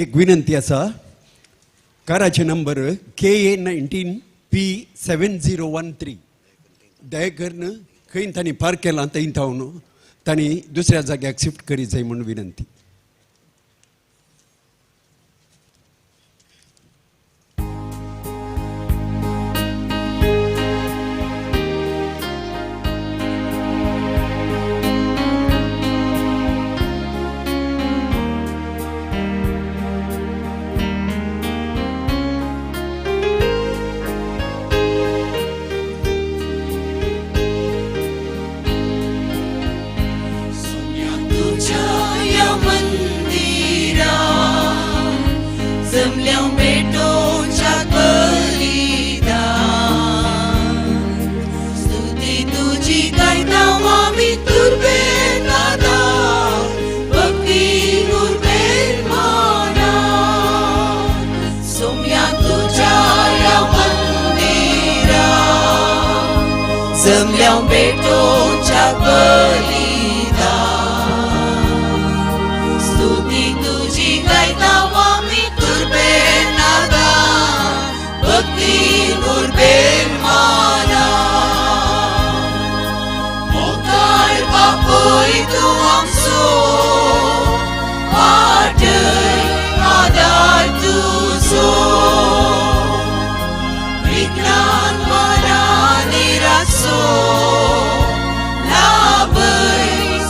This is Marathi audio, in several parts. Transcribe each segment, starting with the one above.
एक विनंती असा, काराचे नंबर KA19P7013 दयाकरनं खंय तांणी पार्क केला थंय थावन तांणी दुसऱ्या जाग्याक शिफ्ट करीत जाय म्हणून विनंती. Zămleau betonच्या बलिदान स्तुती तुझी गायतावा मी तुर्बेन नादान भक्ती तुर्बेन माना मोकार बापोय तू आमचो वाटय आदार तुझो विज्ञान मना निरासो लाभय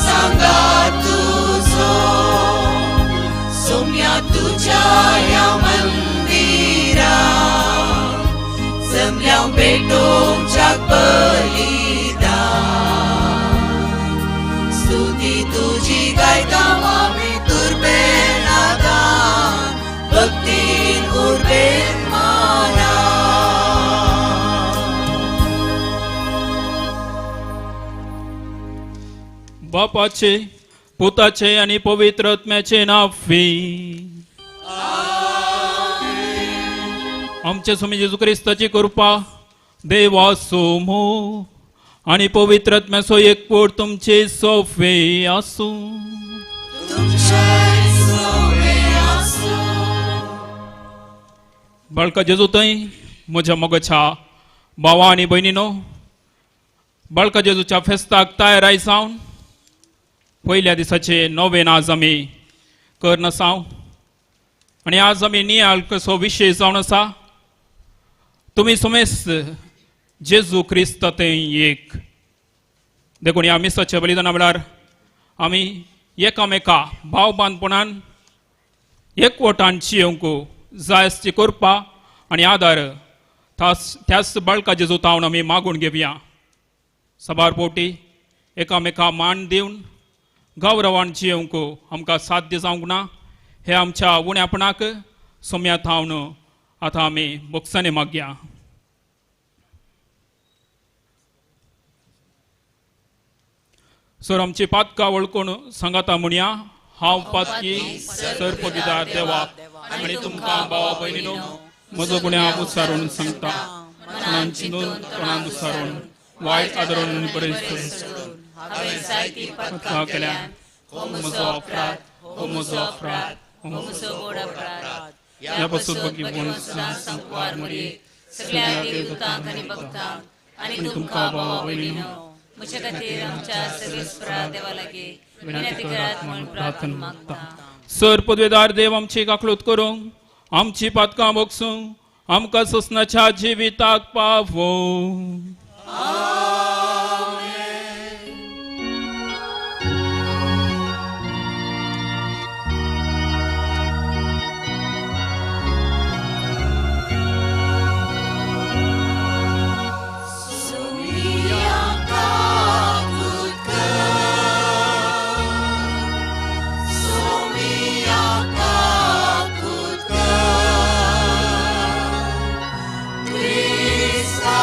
सांगा तुझो सोम्या तुझ्या या मंदिरात जमल्या बेटोच्या बलिदान स्तुती तुझी गायतावा मी तुर्बेन नादान भक्तीन उर्बेन माना. बापाचे पुताचे आणि पवित्र आत्म्याचे नावे आमचे स्वामी जेजू ख्रिस्ताची कृपा देवासोमो आणि पवित्र आत्म्याचो एकपूर तुमचे सोफे आसू. बाळका जेजू थंय म्हज्या मोगाच्या भावा आणि भयणीनो, बाळका जेजूच्या फेस्ताक तयार आयसावन पहिल्या दिसाचे नवेन आज आमी करन आसाव आणि आज आमी नियाळ कसो विशय जावन आसा. तुमी सुमेस जेजू क्रिस्त थंय एक देखून ह्या मिसाच्या बलिदाना वेळार आमी एकामेका भाव बांदपणान एकवटान जियोंक जाय आसची कृपा आणि आदार त्याच बाळका जेजू तावन आमी मागून घेवया. सबार पोटी एकामेका मान दिवन गौरवान जियोंक आमकां साध्य जावंक ना हे आमच्या उण्यापणाक सोम्या थावन आतां आमी बोक्साने मागया. सर आमची पातकां वळखून सांगाता म्हणया, हांव पातकी सरपगीदार देवा आनी तुमकां भावा भयणीनो म्हजो गुन्यांव उसारून सांगता. मनान चिंतून तोंडान उसारून वायट आदरून बरें केल्यान हो म्हजो अपराध, हो म्हजो अपराध, हो म्हजो व्हड अपराध. ह्या पासून बगीवन संकवार मरी सगळ्या देवदूतांक आनी भक्तांक आनी तुमकां भावा भयणीनो म्हजे खातीर आमच्या सर्वेस्परा देवा लागीं विनंती करात म्हणून प्रार्थना मागता. सर पदवेदार देव आमची काकळूत करूंक आमची पातकां बोगसूंक आमकां सोसनाच्या जिविताक पावो. Krista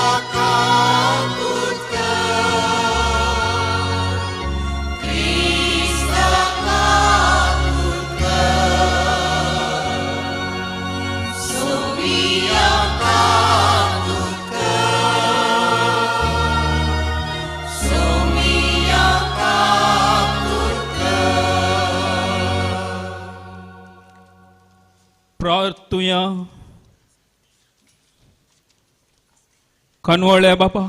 प्रार्थूया. कनवळ्या बापा,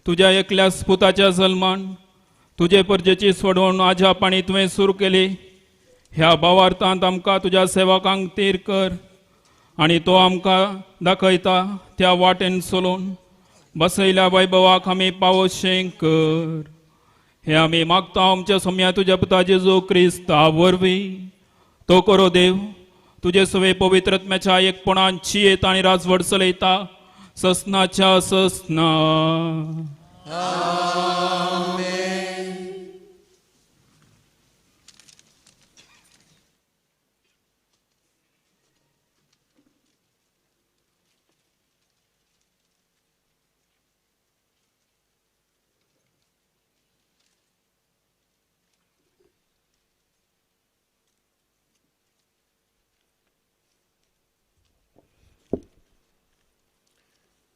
तुझ्या एकल्याच पुताच्या जल्मान तुझे परजेची सोडवण आजा पाणी तुवें सुरू केली. ह्या भावार्थांत आमकां तुज्या सेवकांक तीर कर आनी तो आमकां दाखयता त्या वाटेन चलोवन बसयल्या वैभवाक आमी पावोशें कर. हे आमी मागता आमच्या सोम्या तुज्या पुता जेजू क्रिस्ता वरवीं. तो करो देव तुजे सवे पवित्रत्म्याच्या एकपणान चियेता आनी राजवट चलयता ससनाच्या ससना.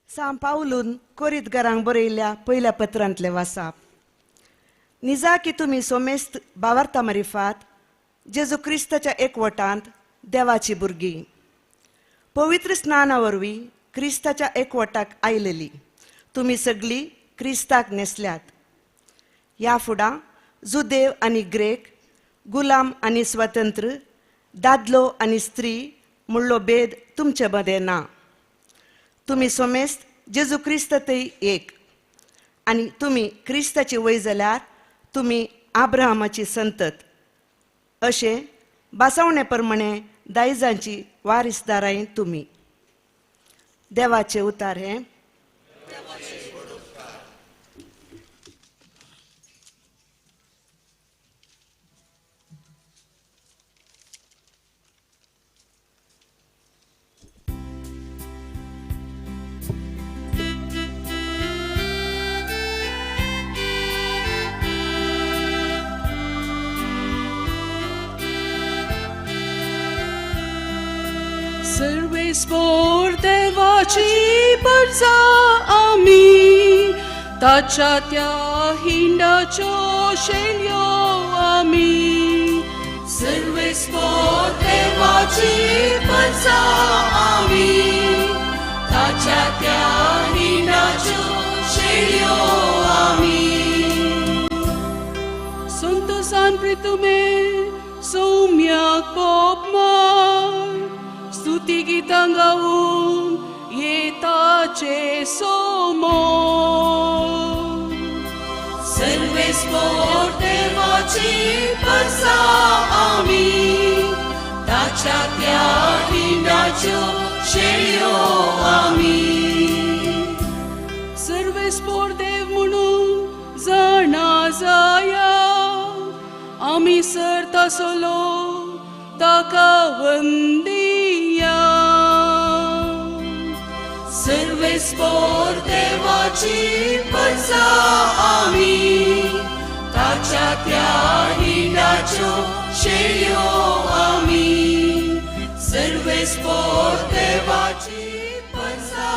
सांत पावलून कोरिंथकारांक बरयल्ल्या पयल्या पत्रांतले वाचप. निजा की तुमी सोमेस्त भावार्था मारिफात जेजू क्रिस्ताच्या एकवटांत देवाची भुरगीं पवित्र स्नाना वरवीं क्रिस्ताच्या एकवटाक आयलेली. तुमी सगळीं क्रिस्ताक नेसल्यात. ह्या फुडां जुदेव आनी ग्रेक, गुलाम आनी स्वतंत्र, दादलो आनी स्त्री म्हणलो भेद तुमचे मदें ना. तुमी सोमेस्त जेजू क्रिस्ततय एक. आनी तुमी क्रिस्ताची वय जाल्यार तुमी आब्राहामाची संतत. अशें बासावणे प्रमाणे दायजांची वारिसदाराय तुमी. देवाचे उतार हे. सर्वेस्पोर देवाची परजा आमी, ताच्या त्या हिंडाच्यो शेल्यो आमी. सर्वेस्पोर देवाची परजा आमी, ताच्या त्या हिंडाच्यो शेळयो आमी. संत सान प्रितुमे सौम्याक पोपमार, स्तुती गितां गावून येताचे समोर. सर्वेस्पोर देवाची परजा आमी, ताच्या त्या हिंडाच्यो शेळयो आमी. सर्वेस्पोर देव म्हणून जाणा जाया, आमी सर्ता सोलो ताका वंदिया. सर्वेस्पोर देवाची परजा आमी, ताच्या त्या हिंडाच्यो शेळयो आमी. सर्वेस्पोर देवाची परजा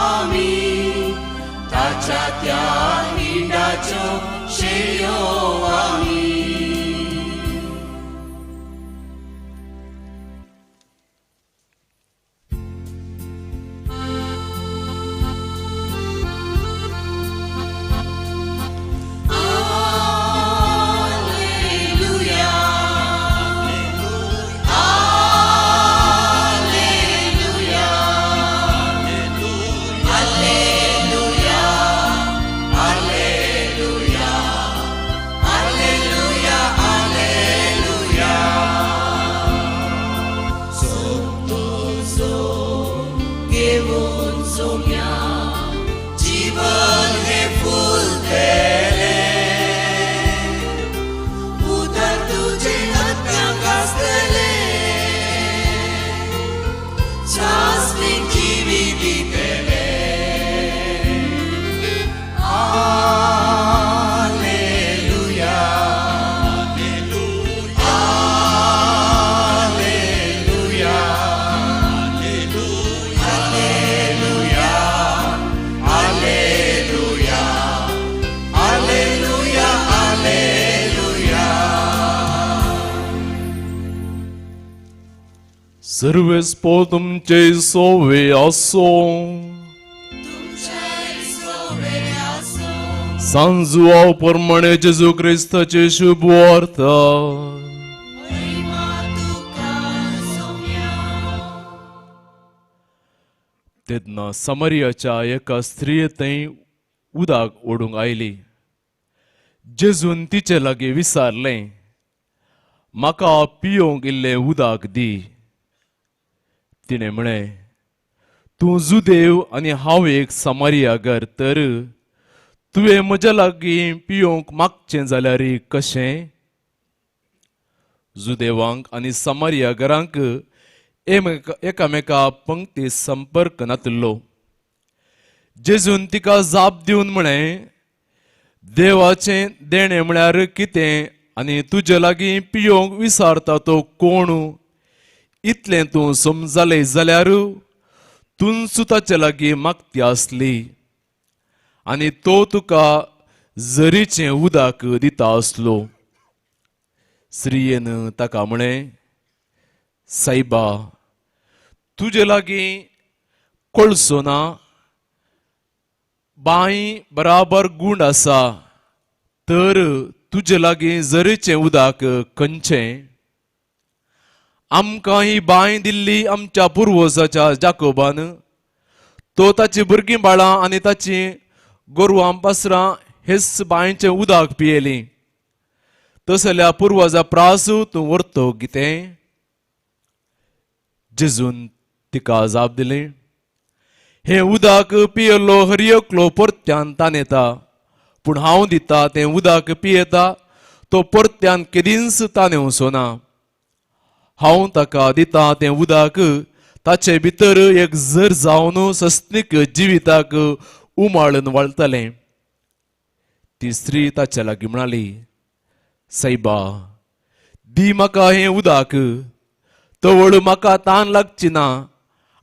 आमी, ताच्या त्या हिंडाच्यो शेळयो आमी. जीवन हे फूल तेले, उदर तुझे हत्यांक आसतले. शास्त्रीक जिवी दितले. Hallelujah, hallelujah, hallelujah, hallelujah, hallelujah, hallelujah. सर्वेस्पो तुमचे सोवे असो सांजुआव प्रमाणे जेजू क्रिस्ताचे शुभ वार्ता तेन्ना समरियाच्या एका स्त्रिये थंय उदक ओडूंक आयली. जेजून तिचे लागीं विचारलें, म्हाका पियोंक इल्लें उदक दी. तिणें म्हळें, तूं जुदेव आनी हांव एक समारियागर, तर तुवें म्हज्या लागीं पियोंक मागचें जाल्यार कशें? जुदेवांक आनी समारियागरांक एकामेका पंक्ती संपर्क नासलो. जेजून तिका जाप दिवन म्हळें, देवाचें देणें म्हळ्यार कितें आनी तुजे लागीं पियोंक विचारता तो कोण? इतलें तूं समजलें जाल्यार तूं ताचे लागीं मागती आसली आनी तो तुका झरीचें उदक दिता आसलो. स्त्रियेन ताका म्हळें, सायबा, तुजे लागीं कोळसो ना, बांय बराबर गुंड आसा, तर तुजे लागीं झरीचें उदक खंयचें? आमकां ही बांय दिल्ली आमच्या पुर्वजाच्या जाकोबान. तो ताची भुरगीं बाळां आनी ताची गोरवां पासरां हेच बांयचें उदक पियेलीं. तस जाल्यार पुर्वजा प्रास तूं व्हरतो कितें? जेजून तिका जाप दिली, हें उदक पियेलो हर एकलो परत्यान तान येता, पूण हांव दिता तें उदक पियेता तो परत्यान केदींच तान येवचो ना. हांव ताका दिता तें उदक ताचे भितर एक झर जावन सस्तीक जिविताक उमाळून वळटलें. ती स्त्री ताच्या लागीं म्हणाली, सायबा, दी म्हाका हें उदक, तवळ म्हाका तान लागची ना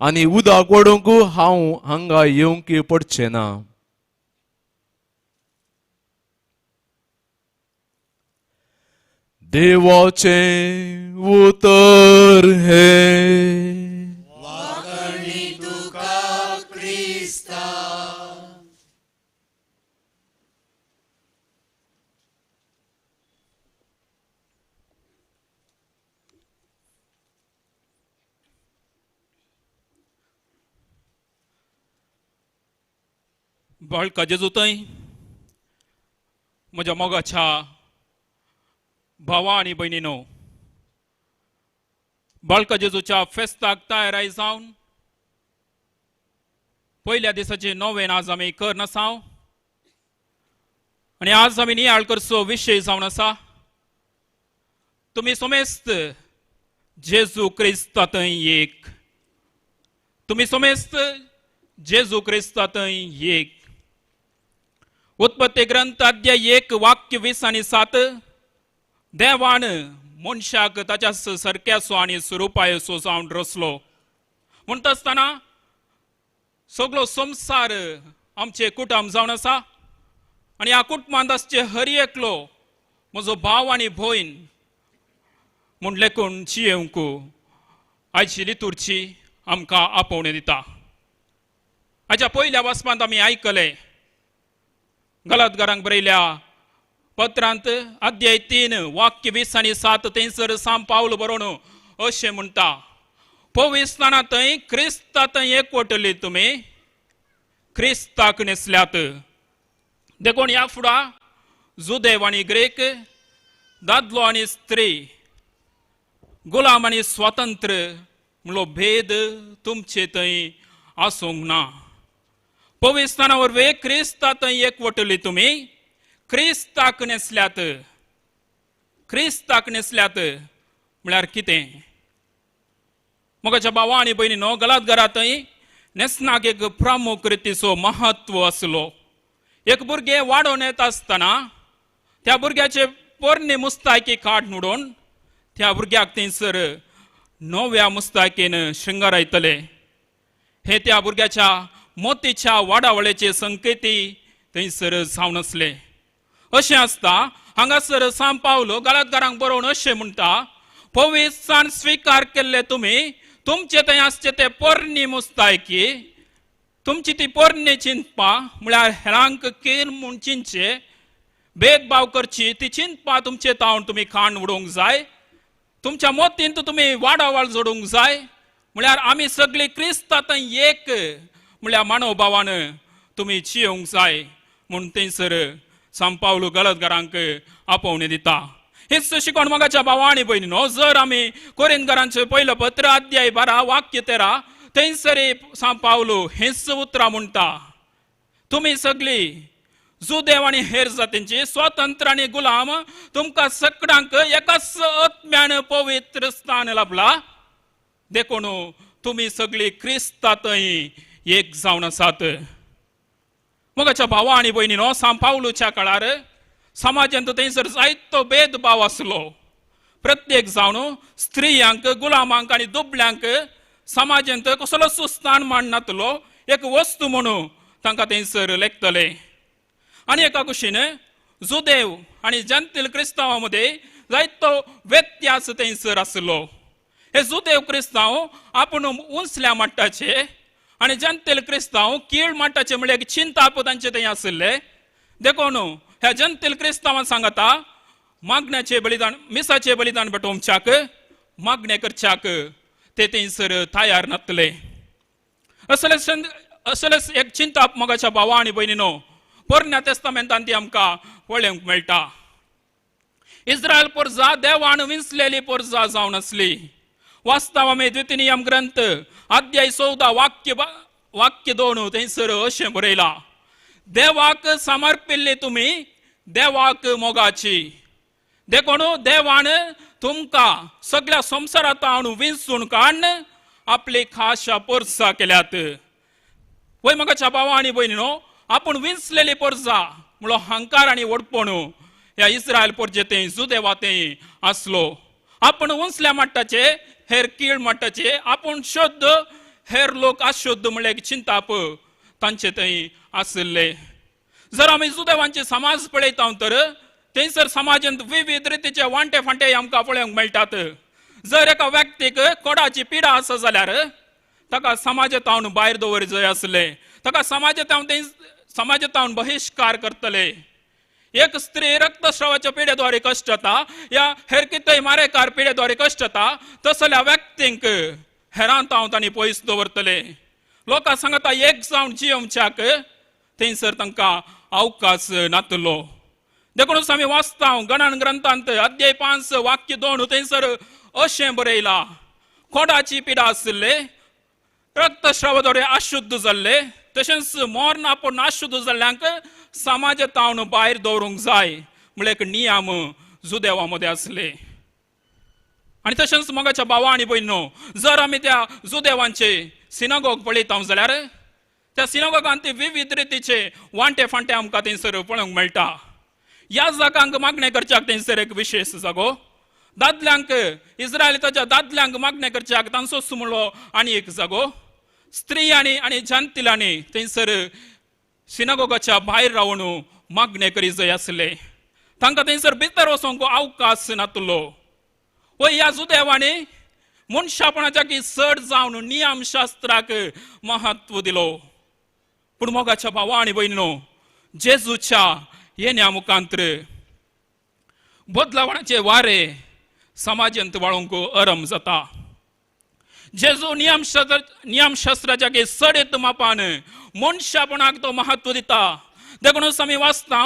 आनी उदक ओडूंक हांव हांगा येवंक पडचें ना. देवाचें उतर हे. बाळका जेजू थंय म्हज्या मोगाच्या भावा आनी भयणीनो, बाळका जेजूच्या फेस्ताक तयाराय जावन पयल्या दिसाचे नोवेन आज आमी करन आसा आनी आज आमी नियाळ करचो विशय जावन आसा, तुमी सोमेस्त जेजू क्रिस्ता थंय एक. तुमी सोमेस्त जेजू क्रिस्ता थंय एक. उत्पत्ती ग्रंथ अध्याय 1 वाक्य 20 आणि 7. देवान मनशाक ताच्या सारक्याचो आनी स्वरुपायचो जावन रचलो. म्हणटा आसतना सगळो संसार आमचे कुटुंब जावन आसा आनी ह्या कुटुंबांत आसचे हर एकलो म्हजो भाव आनी भयण म्हूण लेखून जियेवंक आयची लितुरची आमकां आपोवणें दिता. हाच्या पयल्या वाचपांत आमी आयकले गलातकारांक बरयल्या पत्रांत अध्याय 3 वाक्य 20 आणि 7 थंयसर सांत पावल बरोवन अशें म्हणटा, पवित्रांत थंय क्रिस्ता थंय एकवटले तुमी क्रिस्ताक नेसल्यात. देखून ह्या फुडा जुदेव आनी ग्रेक, दादलो आनी स्त्री, गुलाम आनी स्वातंत्र्य म्हणलो भेद तुमचे थंय आसूंक ना. पवित्रांत वरवीं क्रिस्ता थंय एकवटले तुमी क्रिस्ताक नेसल्यात. क्रिस्ताक नेसल्यात म्हळ्यार कितें? मोगाच्या भावा आनी भयणीनो, गलातकारां थंय नेसनाक एक प्रमुख रितीचो महत्व आसलो. एक भुरगें वाडोवन येता आसतना त्या भुरग्याचे पोरणे मुस्तायकी काड मोडून त्या भुरग्याक थंयसर नव्या मुस्तायकेन श्रृंगारयतले. हे त्या भुरग्याच्या मोतीच्या वाडावळेचे संकेती थंयसर जावन आसले. अशें आसता हांगासर सांत पावलो गलातकारांक बरोवन अशें म्हणटा, पवित्रान स्विकार केल्ले तुमी तुमचे थंय आसचे ते पोरणी मुस्तायकी तुमची ती पोरणी चिंतपा म्हळ्यार हेरांक कीर म्हूण चिंतचे भेदभाव करची ती चिंतपा तुमचे तावन तुम्ही खाण उडोवंक जाय तुमच्या मोतींत तुम्ही वाडावळ जोडूंक जाय म्हळ्यार आमी सगळी क्रिस्तां एक म्हळ्यार मानवभावान तुम्ही जियोंक जाय म्हूण थंयसर सांपावलो गलतकारांक आपोवणी दिता हेच शिकोण मगाच्या भावा आनी भयणीनो जर आमी कोरिंथकारांचें पयलं पत्र अध्याय 12 वाक्य 13 थंयसर सांपावलो हेच उतरां म्हणटा तुम्ही सगळी जुदेव आनी हेर जातींची स्वतंत्र आनी गुलाम तुमकां सगळ्यांक एकाच आत्म्यान पवित्र स्थान लाभला देखून तुम्ही सगळी क्रिस्तांतय एक जावन आसात मगाच्या भावा आनी भयणीनो सांपावलोच्या काळार समाजांत थंयसर जायतो भेदभाव आसलो प्रत्येक जावन स्त्रियांक गुलामांक आनी दुबळ्यांक समाजांत कसलोच स्थान मांडनातलो एक वस्तू म्हणून तांकां थंयसर लेखतले आनी एका कुशीन जुदेव आनी जंतील क्रिस्तांवां मदें जायतो व्यत्यास थंयसर आसलो हे जुदेव क्रिस्तांव आपूण उंचल्या मट्टाचे आनी जंतील क्रिस्तांव कीळ मट्टाचे म्हळ्यार चिंताप तांचे थंय आसले देखून ह्या जंतील क्रिस्तांवां सांगता मागण्याचे बलिदान मिसाचे बलिदान पेटोवच्याक मागणे करच्याक ते थंयसर तयार नासले असलेच एक चिंताप मोगाच्या भावा आनी भयणीनो पोरण्या तेस्तामेंतान ती आमकां पळोवंक मेळटा इस्रायल पोरजा देवान विंचलेली पोरजा जावन आसली वास्तव आमी द्वितीनियम ग्रंथ अध्याय 14 वाक्य 2 थंयसर अशें बरयला देवाक समर्पिल्ली तुमी देवाक मोगाची देखून देवान तुमकां सगळ्या संवसारांत विंचून काडून आपली खाशा पोरसां केल्यात वय मोगाच्या भावा आनी भयणीनो आपूण विंचलेली पोरजा म्हणलो हंकार आनी ओडपण ह्या इस्रायल पोरजेतें जुदेवातें आसलो आपूण उंचल्या मट्टाचे हेर कीळ मट्टाचे आपूण शुद्ध हेर लोक अशुद्ध म्हळ्यार चिंताप तांचे थंय आसले जर आमी जुदेवांचे समाज पळयता तर थंयसर समाजांत विविध रितीचे वांटे फांटे आमकां पळोवंक मेळटात जर एका व्यक्तीक कोडाची पिडा आसा जाल्यार ताका समाजांत भायर दवर जाय आसले ताका समाजांत बहिष्कार करतले एक स्त्री रक्तस्रावाच्या पिड्याद्वारे कश्ट जाता या हेर कितेंय मारेकार पिड्याद्वारे कश्ट जाता तसल्या व्यक्तींक हेरांत तांणी पयस दवरतले लोकां सांगता एक जावन जियोवच्याक थंयसर तांकां अवकाश नातलो देखून आमी वाचता गणन ग्रंथांत अध्याय 5 वाक्य 2 थंयसर अशें बरयला कोडाची पिडा आसले रक्तस्रावाद्वारे अशुद्ध जाल्ले तशेंच मोर्न आपूण अशुद्ध जाल्ल्यांक समाजांत भायर दवरूंक जाय म्हळ्यार एक नियम जुदेवां मदें आसले आनी तशेंच मोगाच्या भावा आनी भयणो जर आमी त्या जुदेवांचे सिनागोग पळयता जाल्यार त्या सिनागोगांत विविध रितीचे वांटे फांटे आमकां थंयसर पळोवंक मेळटा ह्या जागांक मागणे करच्याक थंयसर एक विशेश जागो दादल्यांक इस्रायलीच्या दादल्यांक मागणे करच्याक तांचोच म्हणलो आनी एक जागो स्त्री आनी जंतिलांनी थंयसर सिनागोगाच्या भायर रावन मागणे करी जाय आसले तांकां थंयसर भितर वचोंक अवकाश नातलो व ह्या जुदेवांनी मनशापणाच्या की चड जावन नियम शास्त्राक महत्व दिलो पूण मोगाच्या भावा आनी भयणीनो जेजूच्या येण्या मुखांतर बदलावणाचे वारे समाजांत वाळोवंक आरंभ जाता जेजू नियमशास्त्राच्या की सडेत मापान मनशापणाक तो महत्व दिता देखून आमी वाचता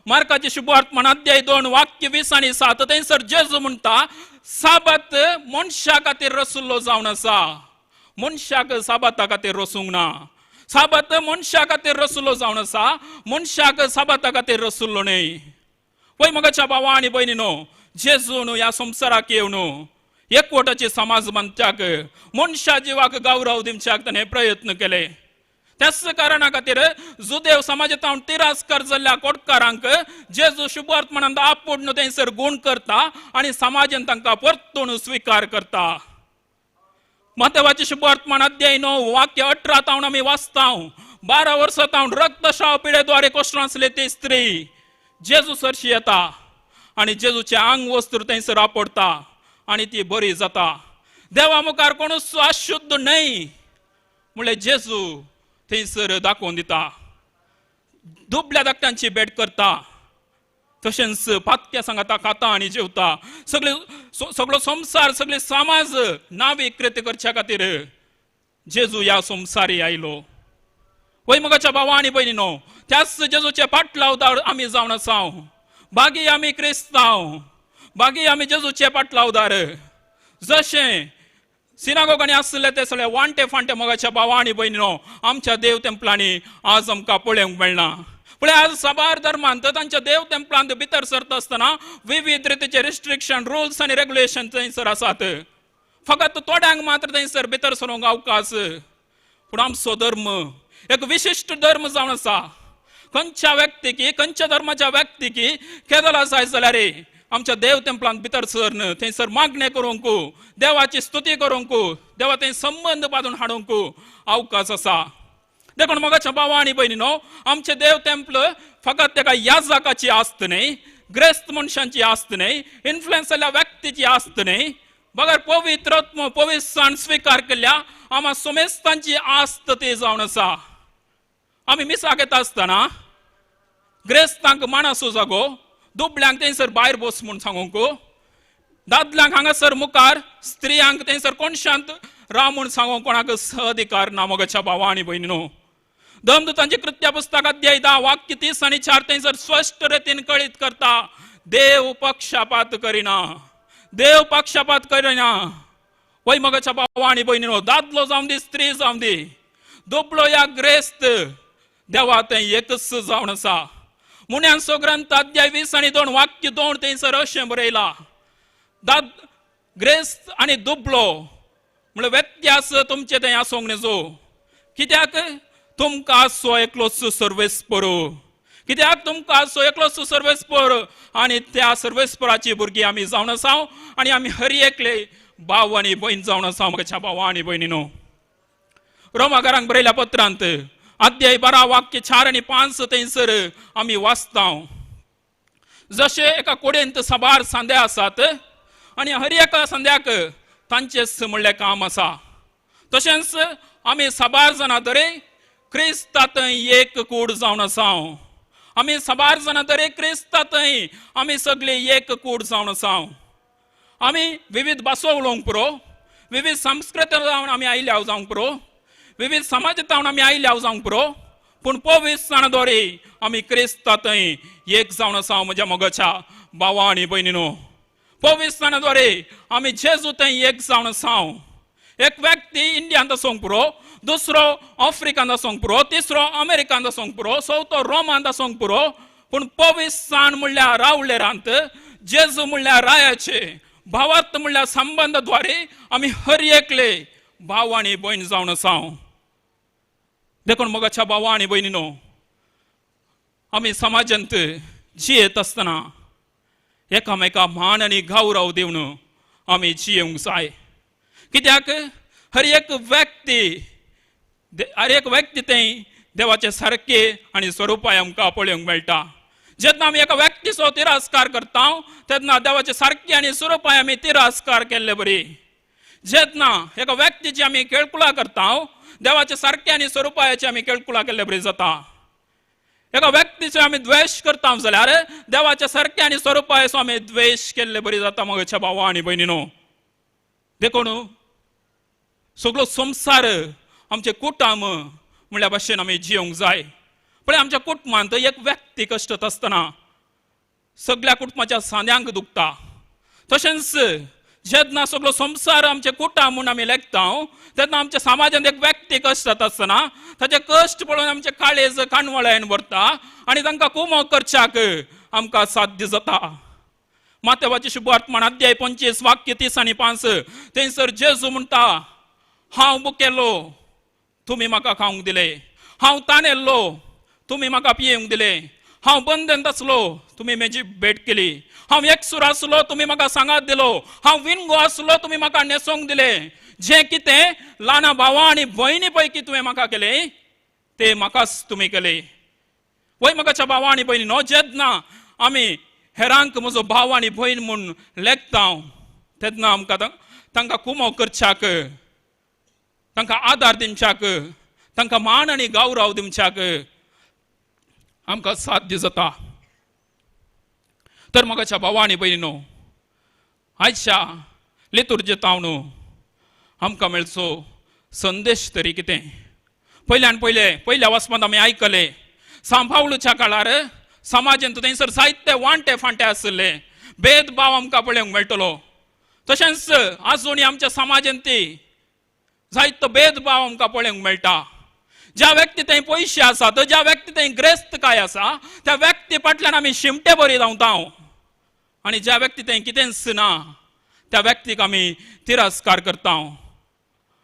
मार्काचे शुभवार्तमान अध्याय 2 वाक्य 20 आनी 7 थंयसर जेजू म्हणटा साबत मनशा खातीर रचुल्लो जावन आसा मनशाक साबता खातीर रचूंक ना साबत मनशा खातीर रचुल्लो जावन आसा मनशाक साबता खातीर रचुल्लो न्हय पळय मोगाच्या भावा आनी भयणीनो जेजून ह्या संवसाराक येवन एकवटाचे समाज बांदच्याक मनशा जिवाक गौरव दिवच्याक ताणें प्रयत्न केले त्याच कारणा खातीर जुदेव समाजांत तिरस्कार जाल्ल्या कोडकारांक जेजू शुभवर्तमानांत आपूण थंयसर गुण करता आनी समाजांत तांकां परतून स्विकार करता मत्तेवाचे शुभवर्तमान अध्याय 9 वाक्य 18 तावन आमी वाचता 12 वर्सां तावन रक्तस्राव पिडेद्वारे कश्ट आसले ती स्त्री जेजू सरशी येता आनी जेजूचे आंग वस्त्र थंयसर आपडता आनी ती बरी जाता देवा मुखार कोण अशुद्ध नाही म्हणले जेजू थंयसर दाखोवन दिता. दुबल्या धाकट्यांची भेट करता, तशेंच पातक्या सांगाता खाता आनी जेवता. सगळो संसार सगळे समाज नावे कृत्य करच्या खातीर जेजू ह्या संवसारी आयलो. वैमगाच्या भावा आनी भयणीनो, त्याच जेजूचे पाटलावदार आमी जावन आसाव. बागी आमी क्रिस्तांव, बागी आमी जेजूचे पाटलावदार. जशें सिनागोगांनी आसले ते सगळे वांटे फांटे मोगाच्या भावा आनी भयणीनो, आमच्या देव तेंपलांनी आज आमकां पळोवंक मेळना. पण आज साबार धर्मांत तांच्या देव तेंपलांत भितर सरता आसतना विविध रितीचे रिस्ट्रिक्शन, रुल्स आनी रेग्युलेशन थंयसर आसात. फकत थोड्यांक मात्र थंयसर भितर सरूंक अवकाश. पूण आमचो धर्म एक विशिश्ट धर्म जावन आसा. खंयच्या व्यक्तीकी, खंयच्या धर्माच्या व्यक्तीकी केदला जाय जाल्यार आमच्या देव तेंपलांत भितर सरन थंयसर मागणे करूंक, देवाची स्तुती करूंक, देवा थंय संबंध बांदून हाडूंक अवकाश आसा. देखून मोगाच्या भावा आनी भयणीनो, आमचे देव तेंपल फकत तेका याजकाची आस्त न्ही, ग्रेस्त मनशांची आस्त न्ही, इन्फ्लुएन्स जाल्ल्या व्यक्तीची आस्त न्ही, बगर पवित्र सण स्वीकार केल्ल्या आम्हा सोमेस्तांची आस्त ती जावन आसा. आमी मिसा घेता आसतना ग्रेस्तांक मानासो जागो, दुबल्यांक थंयसर भायर बस म्हूण सांगूंक, दादल्यांक हांगासर मुखार, स्त्रियांक थंयसर कोणशांत राव म्हूण सांगूंक कोणाक अधिकार ना. मोगाच्या भावा आनी भयणीनो, धर्मदूतांची कृत्या पुस्तक अध्याय 10 वाक्य 30 आनी 4 थंयसर स्पश्ट रितीन कळीत करता, देव पक्षपात करिना, देव पक्षपात करिना. वैमगाच्या भावा आनी भयणीनो, दादलो जावं दी, स्त्री जावं दी, दुबळो या ग्रेस्त, देवा थंय एकच जावन आसा. मुन्यांचो ग्रंथ अध्याय 20 आनी 2 वाक्य 2 थंयसर अशें बरयला, ग्रेस्त आनी दुबळो म्हळ्यार व्यत्यास तुमचे थंय आसूंक नजो. कित्याक तुमकां आसो एकलोच सर्वेस्पर, कित्याक तुमकां आसो एकलोच सर्वेस्पर, आनी त्या सर्वेस्पराची भुरगीं आमी जावन आसाव, आनी आमी हर एकले भाव आनी भयण जावन आसा. म्हज्या भावा आनी भयणीनो, रोमाकारांक बरयल्या पत्रांत अध्याय 12 वाक्य 4 आनी 5 थंयसर आमी वाचताव, जशे एका कोडेंत साबार सांदे आसात आनी हर एका सांद्याक तांचेच म्हणलें काम आसा, तशेंच आमी साबार जाणां तरी क्रिस्तांत एक कूड जावन आसाव. आमी साबार जाणां तरी क्रिस्तांत आमी सगळे एक कूड जावन आसाव. आमी विविध भासो उलोवंक पुरो, विविध संस्कृती जावन आमी आयल्याव जावंक पुरो, विविध समाज जावन आमी आयल्याव जावंक पुरो, पूण पवित्रसाणाद्वारे आमी क्रिस्तांत एक जावन आसाव. म्हज्या मोगाच्या भावा आनी भयणीनो, पवित्रसाणाद्वारे आमी जेजू थंय एक जावन आसाव. एक व्यक्ती इंडियांत आसूंक पुरो, दुसरो आफ्रिकांत आसूंक पुरो, तिसरो अमेरिकांत आसूंक पुरो, चवथो रोमांत आसूंक पुरो, पूण पवित्रसाण म्हणल्यार रावलेरांत, जेजू म्हणल्यार रायाचे, भावार्थ म्हणल्यार संबंधाद्वारे आमी हर एकले भाव आनी भयण जावन आसाव. देखून मोगाच्या भावा आनी भयणीनो, आमी समाजांत जियेत आसतना एकामेका मान आनी गौरव दिवन आमी जियेवंक जाय. कित्याक हर एक व्यक्ती थंय देवाचे सारके आनी स्वरुपाय आमकां पळोवंक मेळटा. जेन्ना आमी एका व्यक्तीचो तिरस्कार करता तेन्ना देवाचे सारके आनी स्वरुपाय आमी तिरस्कार केल्ले बरी. जेन्ना एका व्यक्तीची आमी केळकुळा करता देवाचे सारके आनी स्वरुपायाची आमी केळकुळा केल्ले बरी जाता. एका व्यक्तीचे आमी द्वेष करता जाल्यार देवाच्या सारके आनी स्वरुपायाचो आमी द्वेष केल्ले बरी जाता. मोगाच्या भावा आनी भयणीनो, देखून सगळो संसार आमचे कुटुंब म्हणल्या भाशेन आमी जियोंक जाय. पण आमच्या कुटुंबांत एक व्यक्ती कश्टत आसतना सगळ्या कुटुंबाच्या सांद्यांक दुखता. तशेंच जेन्ना सगळो संसार आमचे कुटुंब म्हूण आमी लेखता तेन्ना आमच्या समाजांत एक व्यक्ती कश्टात आसतना ताचे कश्ट पळोवन आमचे काळेज काणवळ्यान भरता आनी तांकां कुमो करच्याक आमकां साध्य जाता. मातेवाची शुभवर्तमान अध्याय 25 वाक्य 30 आनी 5 थंयसर जेजू म्हणटा, हांव भुकेलो तुमी म्हाका खावंक दिले, हांव ताणेल्लो तुमी म्हाका पियेवंक दिले, हांव बंदन आसलो तुमी म्हजी भेट केली, हांव एकसूर आसलो तुमी म्हाका सांगात दिलो, हांव विणगो आसलो तुमी म्हाका न्हेसोवंक दिले. जे कितें ल्हान भावा आनी भयणी पैकी तुवें म्हाका केले ते म्हाकाच तुमी केले. वैमगाच्या भावा आनी भयणीनो, जेन्ना आमी हेरांक म्हजो भाव आनी भयण म्हूण लेखता तेन्ना आमकां तांकां कुमो करच्याक, तांकां आदार दिवच्याक, तांकां मान आनी गौरव दिवच्याक आमकां साध्य जाता. तर मोगाच्या भावा आनी भयणीनो, आयच्या लितुर्जेतांव न्हू आमकां मेळचो संदेश तरी कितें? पयल्या वचपांत आमी आयकले सांपावलूच्या काळार समाजांत थंयसर जायते वांटे फांटे आसले, भेदभाव आमकां पळोवंक मेळटलो. तशेंच आजूनय आमच्या समाजांत जायतो भेदभाव आमकां पळोवंक मेळटा. ज्या व्यक्ती थंय पयशे आसात, ज्या व्यक्ती थंय ग्रेस्तकाय आसा, त्या व्यक्ती फाटल्यान आमी शिमटे बरी धांवता, आनी ज्या व्यक्ती थंय कितेंच ना त्या व्यक्तीक आमी तिरस्कार करता.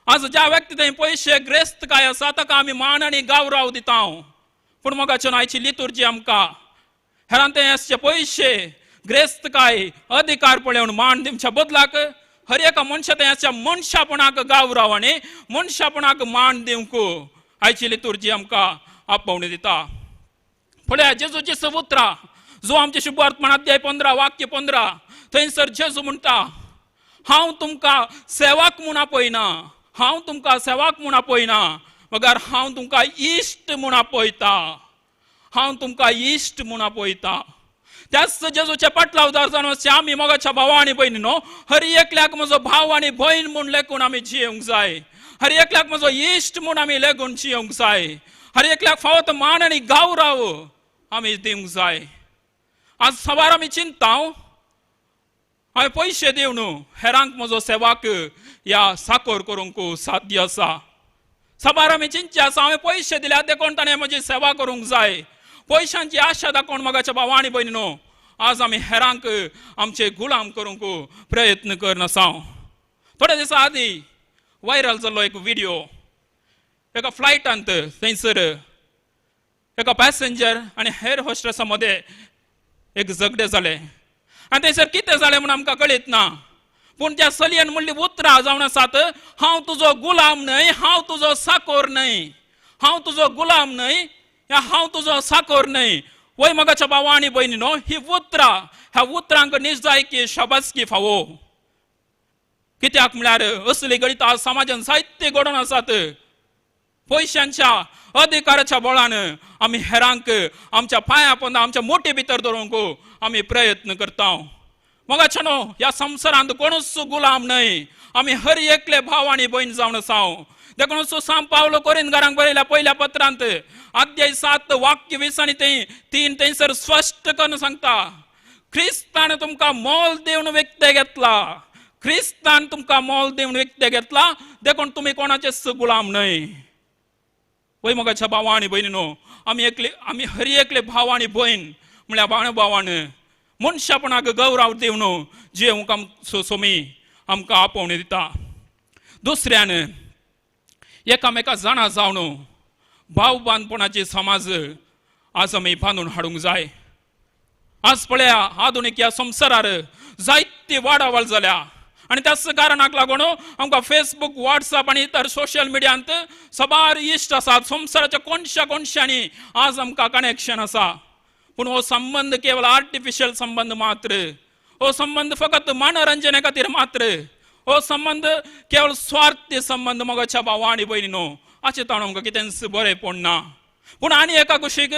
आज ज्या व्यक्ती थंय पयशे ग्रेस्तकाय आसा ताका आमी मान आनी गौरव दिता. पूण मोगाच्या आयची लितुर्जी आमकां हेरांत थंय आसचे पयशे ग्रेस्तकाय अधिकार पळोवन मान दिवच्या बदलाक हर एका मनशा थंय आसच्या मनशापणाक गौरव आनी मनशापणाक मान दिवंक आयची लितुर्जी आमकां आपोवणी दिता. पळया जेजूची सवुत्रा जो आमचे शुभवर्तमान अध्याय 15 वाक्य 15 थंयसर जेजू म्हणटा, हांव तुमकां सेवाक म्हूण आपयना, हांव तुमकां सेवाक म्हूण आपयना, मगर हांव तुमकां इश्ट म्हूण आपयता, हांव तुमकां इश्ट म्हूण आपयता. त्याच जेजूचे पाटलाव जावन आमी मोगाच्या भावा आनी भयणीनो, हर एकल्याक म्हजो भाव आनी भयण म्हूण लेखून आमी जियोंक जाय. हर एकल्याक म्हजो इश्ट म्हूण आमी लेगून जियोंक जाय. हर एकल्याक फावो तो मान आनी गौरव आमी दिवंक जाय. आज सवार आमी चिंतता, हांवें पयशे दिवन हेरांक म्हजो सेवाक या साकोर करूंक साध्य आसा. सवार आमी चिंतचे आसा, हांवें पयशे दिल्या देखून ताणें म्हजी सेवा करूंक जाय. पयशांची आशा दाखोवन मोगाच्या भावा आनी भयणीनो, आज आमी हेरांक आमचे गुलाम करूंक प्रयत्न करनासा. थोडे दिसा आदीं व्हायरल जाल्लो एक व्हिडिओ, एका फ्लायटांत थंयसर एका पॅसेंजर आनी हेर होस्टेसा मदें एक झगडे जाले, आनी थंयसर कितें जालें म्हूण आमकां कळीत ना. पूण त्या चलयेन म्हणली उतरां जावन आसात, हांव तुजो गुलाम न्हय, हांव तुजो साकोर न्हय, हांव तुजो गुलाम न्हय, हांव तुजो साकोर न्हय. वय मोगाच्या भावा आनी भयणीनो, ही उतरां, ह्या उतरांक निजायकी शाबासकी फावो. कित्याक म्हळ्यार असली गणित आज समाजान जायते घडोवन आसात. पयशांच्या अधिकाराच्या बळान आमी हेरांक आमच्या पांया पोंदा आमच्या मोठी भितर दवरूंक आमी प्रयत्न करता. मोगाच्यानो, ह्या संवसारांत कोणूच गुलाम न्हय, आमी हर एकले भाव आनी भयण जावन आसा. देखून सांपावलो कोरिंथकारांक बरयल्या पयल्या पत्रांत अध्याय 7 वाक्य 20 आनी 3 थंयसर स्पश्ट करून सांगता, ख्रिस्तान तुमकां मोल दिवन विकते घेतला, ख्रिस्तान तुमकां मोल दिवन विकते घेतला, देखून तुमी कोणाचेच गुलाम न्हय. वय मोगाच्या भावा आनी भयणीनो, आमी हर एकले भाव आनी भयण म्हळ्यार भाव भावान मनशापणाक गौरव दिवन जियोंक सोमी आमकां आपोवणी दिता. दुसऱ्यान एकामेका जाणा जावन भाव बांदपणाची समाज आज आमी बांदून हाडूंक जाय. आज पळया, आधुनीक ह्या संवसारार जायती वाडावळ जाल्या, आनी त्याच कारणाक लागून आमकां फेसबुक, व्हॉट्सअप आनी इतर सोशल मिडियांत सबार इश्ट आसात. संवसाराच्या कोणशा कोणशांनी आज आमकां कनेक्शन आसा. पूण हो संबंध केवळ आर्टिफिशियल संबंध मात्र, हो संबंध फकत मनोरंजने खातीर मात्र, हो संबंध केवळ स्वार्थी संबंध. मोगाच्या भावा आनी भयणीनो, अशें ताणें आमकां कितेंच बरें पडना. पूण आनी एका कुशीक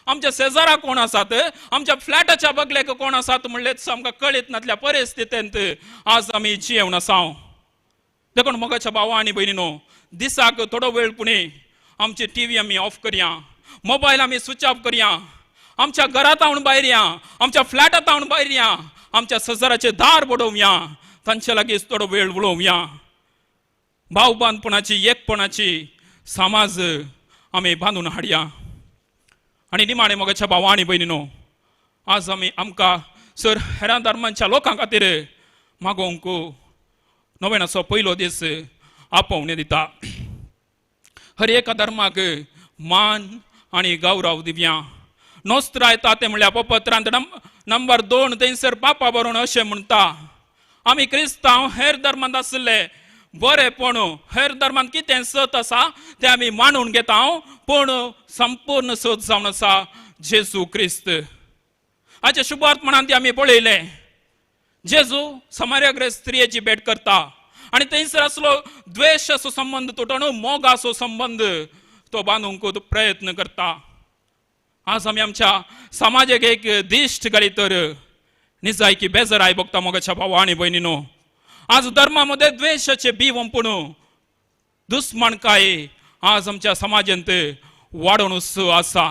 आमच्या शेजाराक कोण आसात, आमच्या फ्लॅटाच्या बगलेक कोण आसात म्हणलेच आमकां कळीत नातल्या परिस्थितींत आज आमी जियेवन आसा. देखून मोगाच्या भावा आनी भयणीनो, दिसाक थोडो वेळ पुणे आमची टीव्ही आमी ऑफ करया, मोबायल आमी स्विच ऑफ करया, आमच्या घरांत हांव भायर या, आमच्या फ्लॅटांत हांव भायर या, आमच्या शेजाराचे दार बडोवया, तांचे लागीं थोडो वेळ उलोवया. भाव बांदपणाची, एकपणाची समाज आमी बांदून हाडया. आनी निमाणे मोगाच्या भावा आनी भयणीनो, आज आमकां सर हेरां धर्मांच्या लोकां खातीर मागोवंक नोवेनाचो पयलो दीस आपोवणे दिता. हर एका धर्माक मान आनी गौरव दिवया. नोस्त्रा येता ते म्हणल्यार पपत्रांत नंबर 2 थंयसर पापा बरोवन अशें म्हणटा, आमी क्रिस्तांव हेर धर्मांत आसले बरेपण, हेर धर्मांत कितें सत आसा तें आमी मानून घेता, पूण संपूर्ण सत जावन आसा जेजू क्रिस्त. हाच्या शुभवर्तमानांत आमी पळयलें, जेजू समार्य स्त्रियेची भेट करता आणि थंयसर असलो द्वेष असो संबंध तुटून मोग असो संबंध तो बांधूंक तो प्रयत्न करता. आज आम्ही आमच्या समाजाक एक दिश्ट घाली तर निजाय की बेजार आहे बघता मोगाच्या भावा आणि बहिणीनो. आज धर्मामध्ये द्वेषाचे बिवंपण दुस्मानकाय आज आमच्या समाजांत वाढून आसा.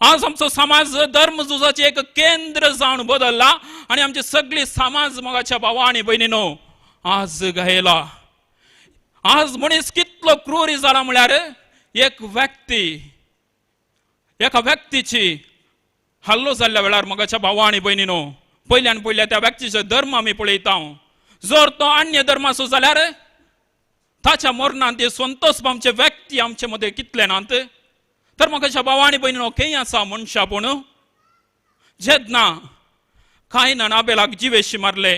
आज आमचो समाज धर्म झुजाचे एक केंद्र जावन बदलला आणि आमची सगळी समाज मोगाच्या भावा आणि बहिणीनो आज घायला. आज मनीस कितलो क्रूरी जाला म्हळ्यार एका व्यक्तीची हल्लो जाल्ल्या वेळार मोगाच्या भावा आणि बहिणीनो पयल्यान पयल्या त्या व्यक्तीचो धर्म आमी पळयता. जर तो अन्य धर्माचो जाल्यार ताच्या मरणांत ते संतोष आमचे व्यक्ती आमचे मध्ये कितले नात. तर मोगाच्या भावा आणि बहिणीनो खंय आसा मनशापूण जेन्ना कायनान आबेलाक जिवेशी मारले.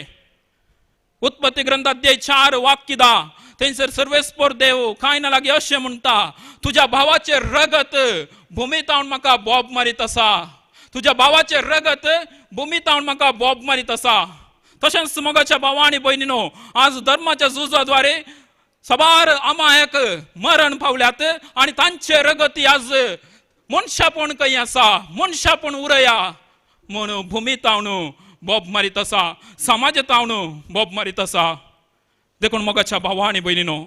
उत्पत्ती ग्रंथात 4 वाक्य 10 थंयसर सर्वेस्पर देव कायना लागीं अशें म्हणटा, तुज्या भावाचे रगत भुमीत हाडून म्हाका बोब मारीत आसा. तुज्या भावाचे रगत भुमीत हाडून म्हाका बोब मारीत आसा. तशेंच मोगाच्या भावा आणि बहिणीनो आज धर्माच्या झुजाद्वारे सबार आमायक मरण पावल्यात आणि तांचे रगत आज मनशापण खंय आसा, मनशापण उरया म्हूण भुमीत हाडून बोब मारीत आसा, समाजात हाडून बोब मारीत आसा. देखून मोगाच्या भावा आणि बहिणीनो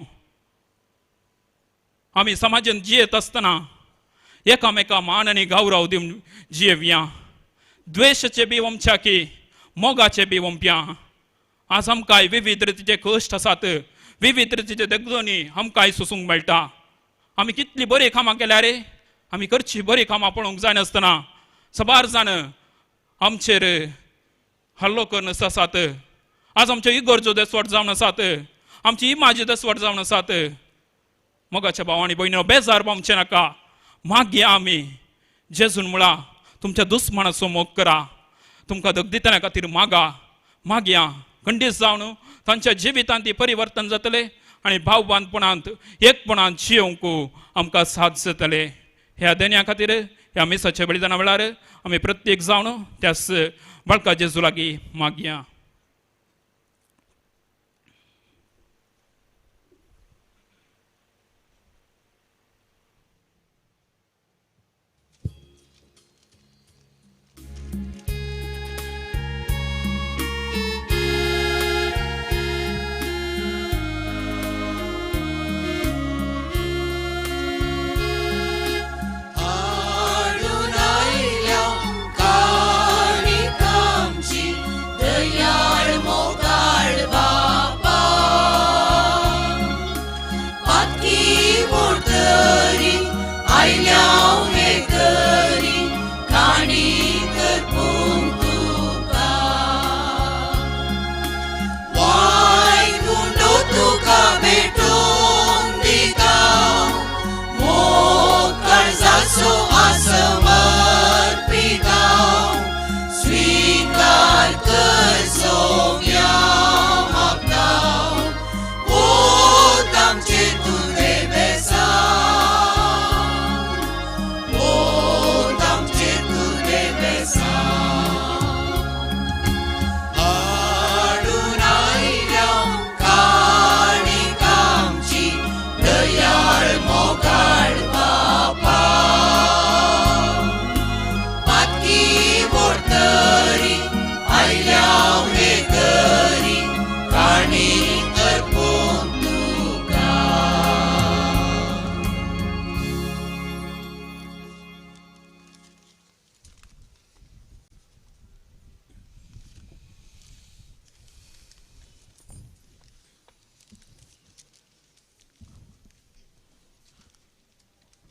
आम्ही समाजात जियेत असतना एकामेका मान आणि गौरव दिवन जियेवया. द्वेषाचे बी वंशा की मोगाचे बी वंप्या. आज आमकां विविध रितीचे कश्ट आसात, विविध रितीचे दगदोनी आमकां सोसूंक मेळटा. आमी कितली बरी कामां केल्यार आमी करची बरी कामां पळोवंक जाय नासतना सबार जाण आमचेर हल्लो करून आसात. आज आमच्यो इगर्जो देसवट जावन आसात, आमची इमाजी देसवट जावन आसात. मोगाच्या भावा आणि भयणीनो बेजार पावचे नाका. मागया आमी जेजून म्हळा तुमच्या दुस्मनाचो मोग करा. तुमकां दगदितल्या खातीर मागया खंडीत जावन तांच्या जिवितांत परिवर्तन जातले आणि भाव बांदपणांत एकपणांत जियोंक आमकां साथ जातले. ह्या देण्या खातीर ह्या मिसाच्या बलिदाना वेळार आमी प्रत्येक जावन त्याच बाळका जेजू लागीं मागया.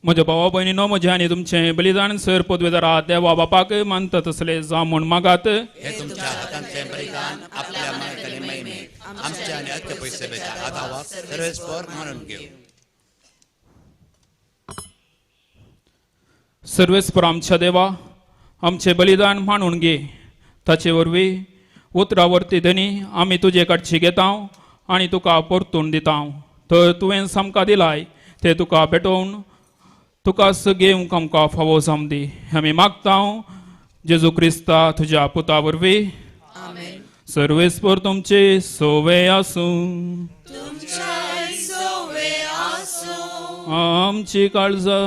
म्हज्या भावा भयणीनो म्हजे आनी तुमचें बलिदान सर पदवेदारा देवा बापाक मानतात तसले जावं म्हूण मागात. हे तुमच्या हातांचे बलिदान आपल्या मनातले महिमेक आमच्या आणि अत्य पैसेच्या आधावाक सर्वेस्पर म्हणून घेऊ. सर्वेस्पर आमच्या देवा आमचे बलिदान मानून घे. ताचे वरवीं उतरावरती धनी आमी तुजे कडची घेता आनी तुका परतून दिता. तर तुवें सामका दिलाय ते तुका भेटोवन तुकाच घेवंक आमकां फावो जावं दी. आमी मागता जेजू क्रिस्ता तुज्या पुता वरवीं. सर्वेस्पर तुमचे सोवे आसूं आमची काळजां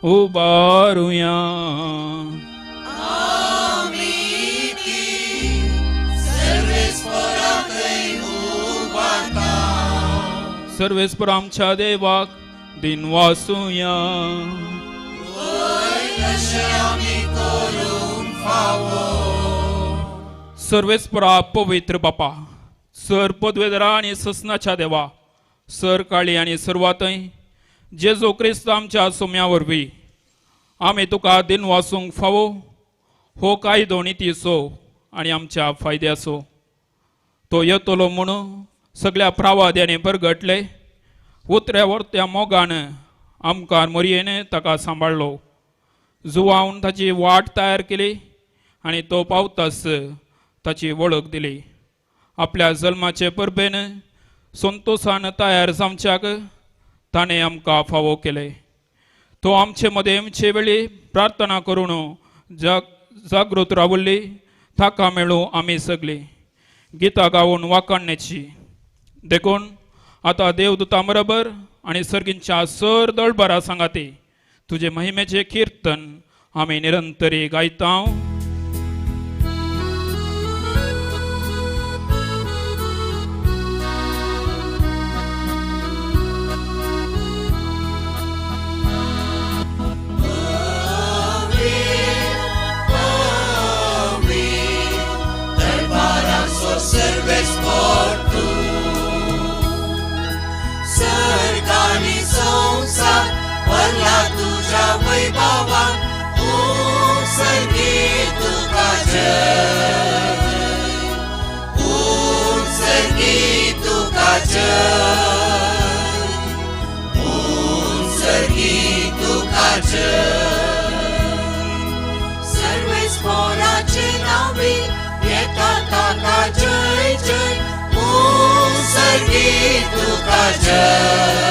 उबारुया सर्वेस्पर आमच्या देवाक दिन वासूया सर्वेस्परा पवित्र बापा सर पदवेदरा आणि ससनाच्या देवा सर काळी आणि सर्वातय जेजू क्रिस्त आमच्या सोम्या वरवीं आमी तुका दिन वासूंक फावो हो कायदो नितीचो आणि आमच्या फायद्याचो तो येतलो म्हणून सगळ्या प्रावाद्याने परगटले उतऱ्या वरत्या मोगान आमकां मरयेन ताका सांबाळलो जुवावन ताची वाट तयार केली आणि तो पावताच ताची वळख दिली आपल्या जल्माचे परबेन संतोषान तयार जावच्याक ताणें आमकां फावो केले तो आमचे मदेमचे वेळी प्रार्थना करून जागृत रावल्ली ताका मेळूं आमी सगळीं गितां गावून वाखाणण्याची देखून आता देवदूतां बरोबर आणि सर्गींच्या सर दळबरा सांगाती तुझे महिमेचे कीर्तन आमी निरंतरी गायता सर्वेस्पराचे नावे येता ताका जय जय सर्गी तुका जय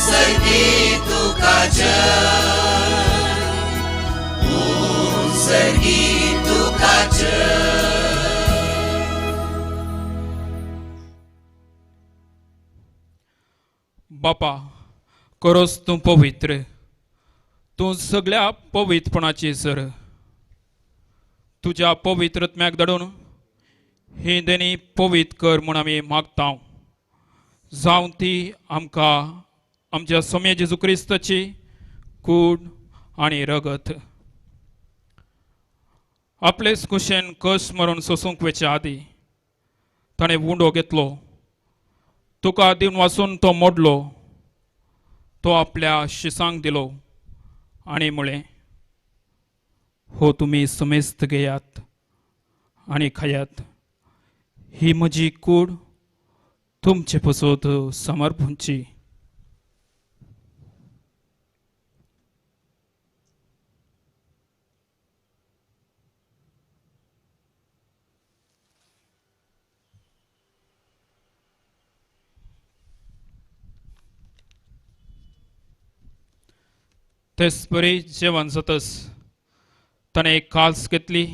सर्गी तुका जय सर्गी तुका जय बापा करोस तूं पवित्र तूं सगळ्या पवित्रपणाची सर तुझ्या पवित्रत्म्याक धाडून ही देणी पवित्र कर म्हूण आमी मागता जावं ती आमकां आमच्या सोम्या जेजू क्रिस्ताची कूड आनी रगत आपलेच कुशेन कस मारून सोसूंक वेच्या आदी ताणें उंडो घेतलो तुका दिवन वाचून तो मोडलो तो आपल्या शिसांक दिलो आणि म्हळें हो तुमी समेस्त घेयात आणि खायात ही म्हजी कूड तुमचे पसोत समर्पणची तेच बरी जेवण जातस ताणें एक काल्स घेतली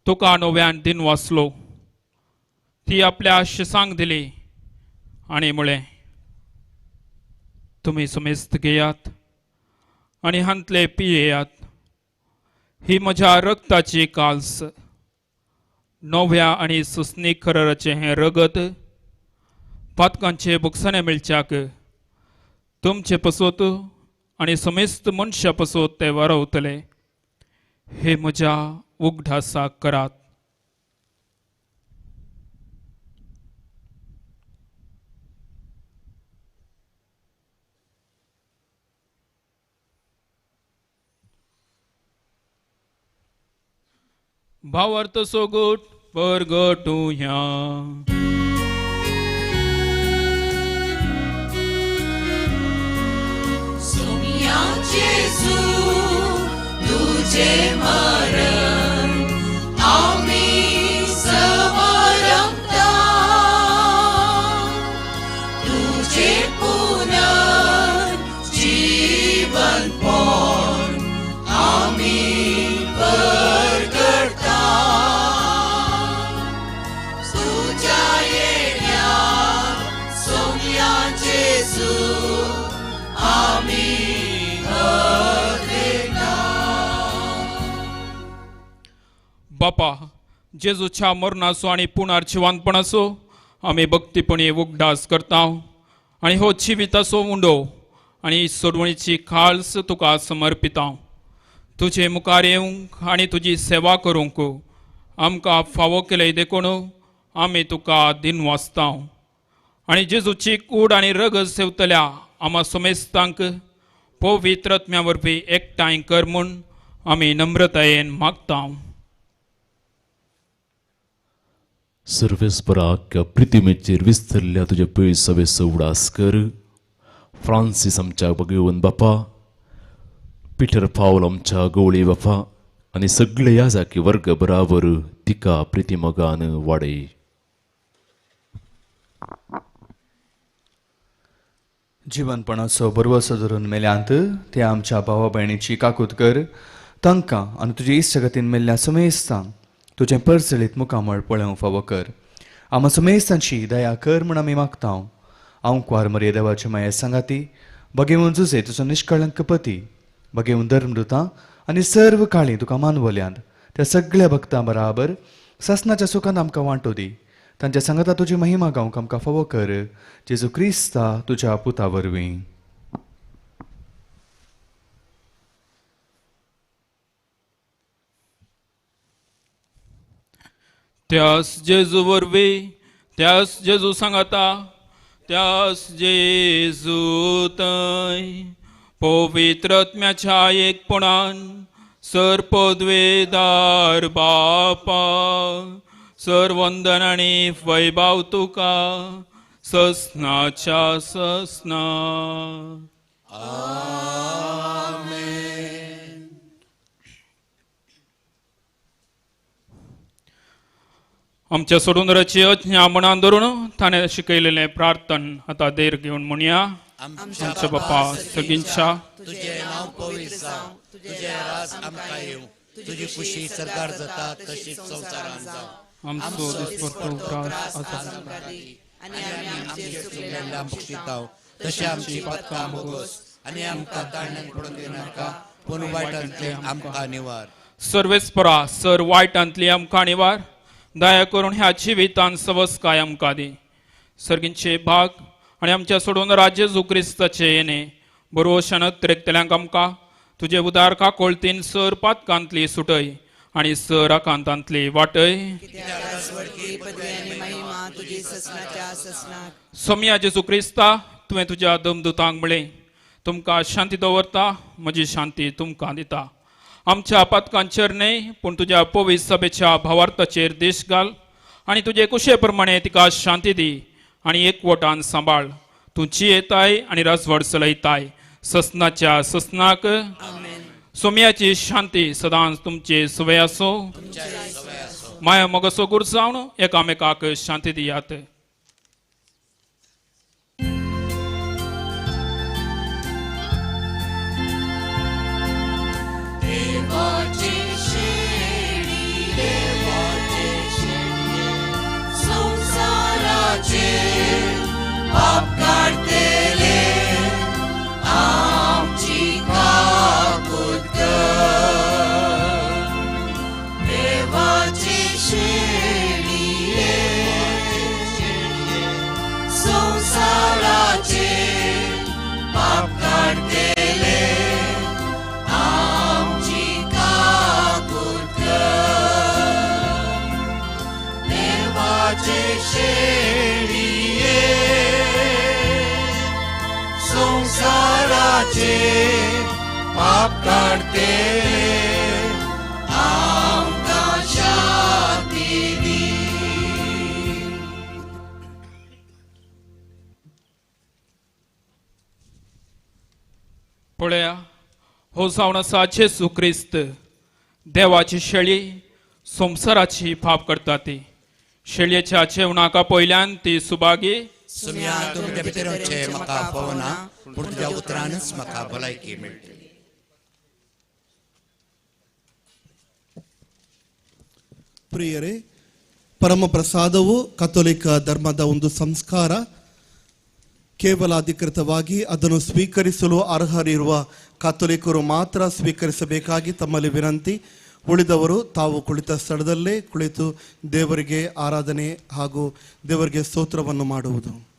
तुका नव्यान दिन वाचलो ती आपल्या शिसांक दिली आणि म्हळें तुमी समेस्त घेयात आणि हांतले पियेयात ही म्हज्या रक्ताची काल्स नव्या आणि सुस्नीक कराराचें हें रगत पातकांचे बुकसाणे मेळच्याक तुमचे पसोत आणि समेस्त मनशा पसोत ते वारवतले हे म्हज्या उगडासाक करात भावार्थ सोगोट परगटुया Jesu, तुझे मरण आम्ही समरमता तुझे पुनर्जीवन पण आम्ही परगटता या जेजू आमी बापा जेजूच्या मरणाचो आणि पुणार जिवांतपणाचो आमी भक्तीपणी उगडास करता आणि हो जिविताचो उंडो आणि सोडवणीची खालस तुका समर्पिता. तुजे मुखार येवंक आणि तुजी सेवा करूंक आमकां फावो केले देखून आमी तुका दिनवासता. आणि जेजूची कूड आणि रगत सेवतल्या आम्हा सोमेस्तांक पवित्र आत्म्या वरवीं एकठांय कर म्हूण आमी नम्रतायेन मागता. सर्वेस्पराक प्रितिमेचेर विस्तरल्या तुझ्या पिळ सवेचो उडास कर. फ्रांसीस आमच्या भगवन बापा, पिटर पावल आमच्या गवळी बापा आणि सगळे याजाकी वर्ग बराबर तिका प्रितिमगान वाडय. जिवनपणाचो बरवसो धरून मेल्यांत ते आमच्या भावा भयणीची काकूत कर. तांकां आनी तुजे इश्ट जगतीन मेल्ल्या समेस्तांक तुजें परसळीत मुखामळ पळोवंक फावो कर. आम्हा समेस्तांची दया कर म्हूण आमी मागता. हांव क्वार मरे देवाचे माये सांगाती, भगेवन जुजे तुजो निश्कळंक पती, भगेवन धर्मदुतां आनी सर्व काळी तुका मानवल्यांत त्या सगळ्या भक्तां बराबर ससनाच्या सुखांत आमकां वांटो दी. तांच्या सांगाता तुजी महिमा गावंक आमकां फावो कर. जेजू क्रिस्ता तुज्या पुता वरवीं. त्यास जेजू वरवीं, त्यास जेजू सांगाता, त्यास जेजू थंय पवित्र आत्म्याच्या एकपणान सरपदवेदार बापा सर वंदन आनी वैभव तुका ससनाच्या ससना. आमच्या सोडूनराची अज्ञा मनान धरून ताणें शिकयलेलें प्रार्थन आतां देर घेवन म्हणया. आमच्या बापा सगळींच्या तुझे नाव पवित्र जावं, तुझे राज आमकां येवं, तुजी खुशी सरकार जाता तशीच संवसारांत जावं. आमचो दिसपट्टो त्रास आसा आनी आमचे चुकलेल्या बक्षितांव तशें आमची पातकां मोगोस आनी आमकां तारणांत पडून दिनाका, पूण वायटांतले आमकां निवार. सर्वेस्परा सर वायटांतली आमकां निवार. दया करून ह्या जिवितान सवस्काय आमकां दी. सर्गींचे भाग आनी आमच्या सोडून राज्य जेजू क्रिस्ताचे येणे बरोवशान त्रेकतल्यांक आमकां तुजे उदार काकोळतीन सर पातकांतली सुटय आनी सर आकांतांतली वाटय. सोम्या जेजू क्रिस्ता तुवें तुज्या दमदुतांक म्हळें, तुमकां शांती दवरता, म्हजी शांती तुमकां दिता. आमच्या पातकांचेर न्हय पूण तुज्या पवित्र सभेच्या भावार्थाचेर देश घाल आनी तुजे कुशे प्रमाणे तिका शांती दी आनी एकवटान सांबाळ. तूं जियेताय आनी राजवट चलयताय ससनाच्या ससनाक. सोम्याची शांती सदांच तुमचे सुवे आसो. माया मोगसो गूर जावन एकामेकाक शांती दियात. पाप काढतेले आमची काकूत कर. देवाची शेळिये संसाराचे पाप काढतेले आमची काकूत कर. देवाची शेळिये संसाराचे पाप काढतेले आमकां शांती दी. पळया हो जावन आसा जेजू क्रिस्त, देवाची शेळी संसाराची पाप करता ती. शेळयेच्या जेवणाका पयल्यान ती सुभागी. सुम्या तूं म्हज्या भितर वचचें म्हाका पवना, पूण तुज्या उतरानच म्हाका भलायकी मेळटली. ಪ್ರಿಯರೇ, ಪರಮಪ್ರಸಾದವು ಕಥೋಲಿಕ ಧರ್ಮದ ಒಂದು ಸಂಸ್ಕಾರ. ಕೇವಲ ಅಧಿಕೃತವಾಗಿ ಅದನ್ನು ಸ್ವೀಕರಿಸಲು ಅರ್ಹರಿರುವ ಕಥೋಲಿಕರು ಮಾತ್ರ ಸ್ವೀಕರಿಸಬೇಕಾಗಿ ತಮ್ಮಲ್ಲಿ ವಿನಂತಿ. ಉಳಿದವರು ತಾವು ಕುಳಿತ ಸ್ಥಳದಲ್ಲೇ ಕುಳಿತು ದೇವರಿಗೆ ಆರಾಧನೆ ಹಾಗೂ ದೇವರಿಗೆ ಸ್ತೋತ್ರವನ್ನು ಮಾಡುವುದು.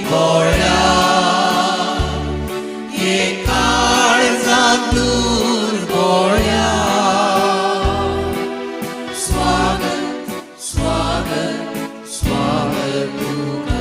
गोळ्या ये काळजात दूर गोळ्या स्वागत स्वागत स्वागत तुका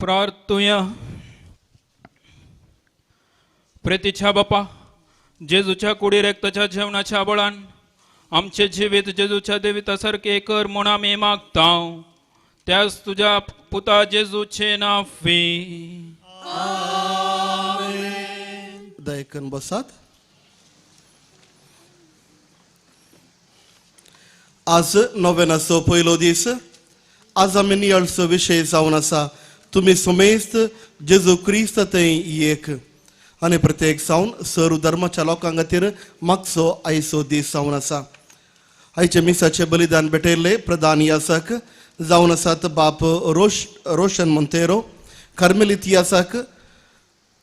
प्रार्थूया. प्रेतीच्या बापा, जेजूच्या कुडी रक्ताच्या जेवणाच्या बळान आमचे जिवीत जेजूच्या देवितासारखे कर म्हूण आमी मागतां. त्याच तुझ्या पुता जेजूचे नावे. दयेकन बसात. आज नोवेनाचो पयलो दीस. आज आमी नियाळचो विशय जावन आसा तुमी सुमेस्त जेजू क्रिस्त थंय एक आनी प्रत्येक जावन सर्व धर्माच्या लोकां खातीर मागचो आयचो दीस जावन आसा. आयचे मिसाचे बलिदान भेटयल्ले प्रधान याजक जावन आसात बाप रोशन मोंतेरो. कार्मेलीत याजक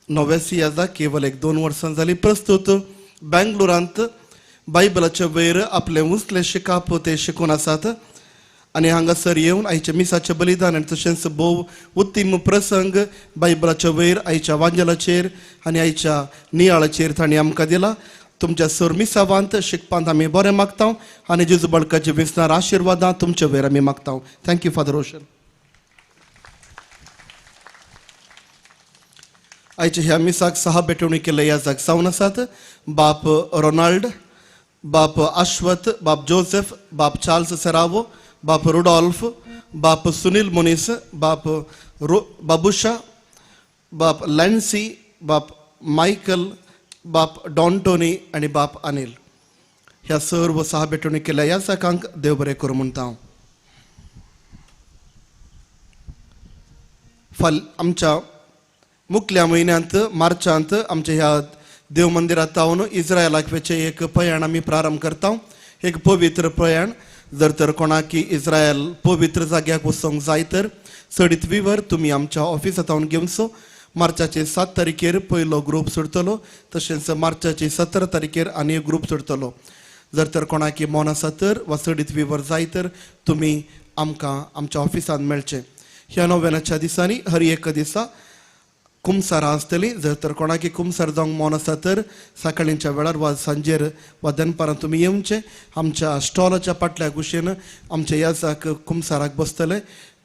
नोवेसी याजक केवळ 1-2 वर्सां जाली. प्रस्तुत बेंगलोरांत बायबलाच्या वयर आपले उंचले शिकाप ते शिकून आसात आनी हांगासर येवन आयचे मिसाचे बलिदान आनी तशेंच भोव उत्तीम प्रसंग बायबलाच्या वयर आयच्या वांजलाचेर आनी आयच्या नियाळाचेर तांणी आमकां दिला. तुमच्या सर मिसावांत शिकपांत आमी बरें मागतां आनी जेजू बाळकाचे विस्तार आशिर्वादां तुमचे वयर आमी मागतां. Thank you father Roshan. आयचे ह्या मिसाक 6 भेटवणी केले याजक जावन आसात. बाप रोनाल्ड, बाप अश्वत, बाप जोसेफ, बाप चार्ल्स सेरावो, बाप रुडॉल्फ, बाप सुनील मुनीस, बाप बाबुशा, बाप लॅन्सी, बाप मायकल, बाप डॉन्टोनी आणि बाप अनिल. ह्या सर्व 6 भेटवणी केल्या या सकांक देव बरें करूं म्हणटा. आमच्या मुखल्या म्हयन्यांत मार्चांत आमच्या ह्या देव मंदिरांत जावन इस्रायलाक वेचे एक प्रयाण आमी प्रारंभ करता. एक पवित्र प्रयाण. जर तर कोणाक इस्रायल पवित्र जाग्याक वचोंक जाय तर सडीत विवर तुमी आमच्या ऑफिसांत येवन घेवचो. मार्चाचे 7 तारखेर पयलो ग्रूप सुटतलो. तशेंच मार्चाचे 17 तारखेर आनी एक ग्रूप सुटतलो. जर तर कोणाक मोन आसा तर वा सडीत विवर जाय तर तुमी आमकां आमच्या ऑफिसांत मेळचें. ह्या नोवेनाच्या दिसांनी हर एक दिसा कुमसारां आसतलीं. जर तर कोणाक कुमसार जावंक मोन आसा तर सकाळींच्या वेळार वा सांजेर वा दनपारां तुमी येवचें. आमच्या स्टॉलाच्या फाटल्या कुशीन आमच्या याजाक कुमसाराक बसतले.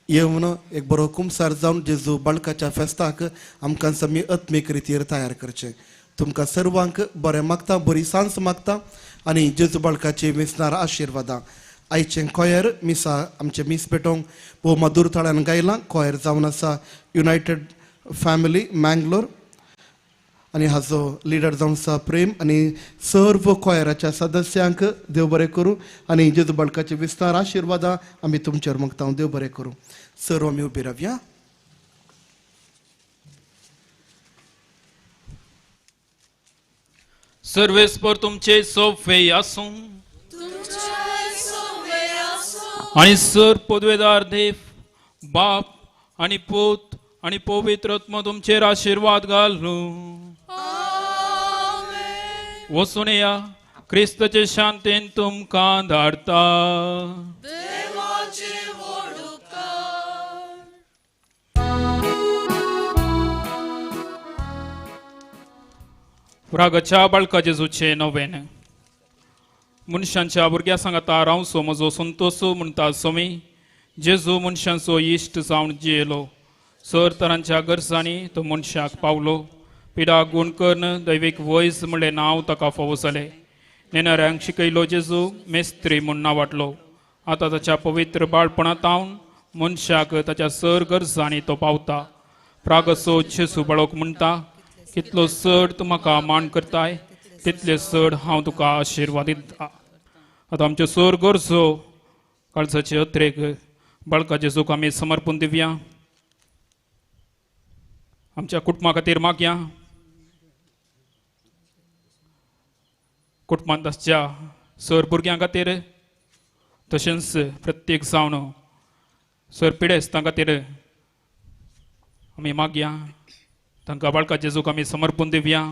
येवन एक बरो कुमसार जावन जेजू बाळकाच्या फेस्ताक आमकां समी आत्मीक रितीर तयार करचें. तुमकां सर्वांक बरें मागता, बरी सांज मागता आनी जेजू बाळकाची मिसनार आशिर्वादां. आयचें कॉयर मिसा आमचे मीस पेटोवंक भोव मधुर ताळ्यान गायलां. कॉयर जावन आसा युनायटेड फॅमिली मँगलोर आनी हाजो लिडर जावन आसा प्रेम आनी सर्व कॉयराच्या सदस्यांक देव बरें करूं आनी जेजू बाळकाचे विस्तार आशिर्वादां आमी तुमचेर मागता. देव बरें करूं. सर्व आमी उबी रावया. सर्वेस्पर तुमचे सोफे आसूं आणि सर पदवेदार देव बाप आणि पूत आणि पवित्र आत्मा तुमचेर आशीर्वाद घालूं. वचून या. क्रिस्ताचे शांतेन तुमकां धाडटा. प्रागाच्या बाळका जेजूचे नवेन. मनशांच्या भुरग्या सांगाता रावसो म्हजो संतोसो म्हणटा सोमी. जेजू मनशांचो इश्ट जावन जियेलो. सर तरांच्या गरजांनी तो मनशाक पावलो. पिडाक गुण कर्ण दैवीक वयस म्हणलें नांव ताका फावो जालें. नेणाऱ्यांक शिकयलो जेजू मेस्त्री म्हूण नांवाटलो. आतां ताच्या पवित्र बाळपणांत हांव मनशाक ताच्या सर गरजांनी तो पावता प्रागसो जेसू बाळोक म्हणटा कितलो चड तूं म्हाका मान करताय तितले चड हांव तुका आशिर्वाद दिता. आतां आमच्यो सर गरजो काळजाचे अत्रेक बाळका जेजूक आमी समर्पण दिवया. आमच्या कुटुंबा खातीर मागया. कुटुंबांत आसच्या सर भुरग्यां खातीर तशेंच प्रत्येक जावन सर पिडेस्तां खातीर आमी मागया. तांकां बाळका जेजूक आमी समर्पण दिवया.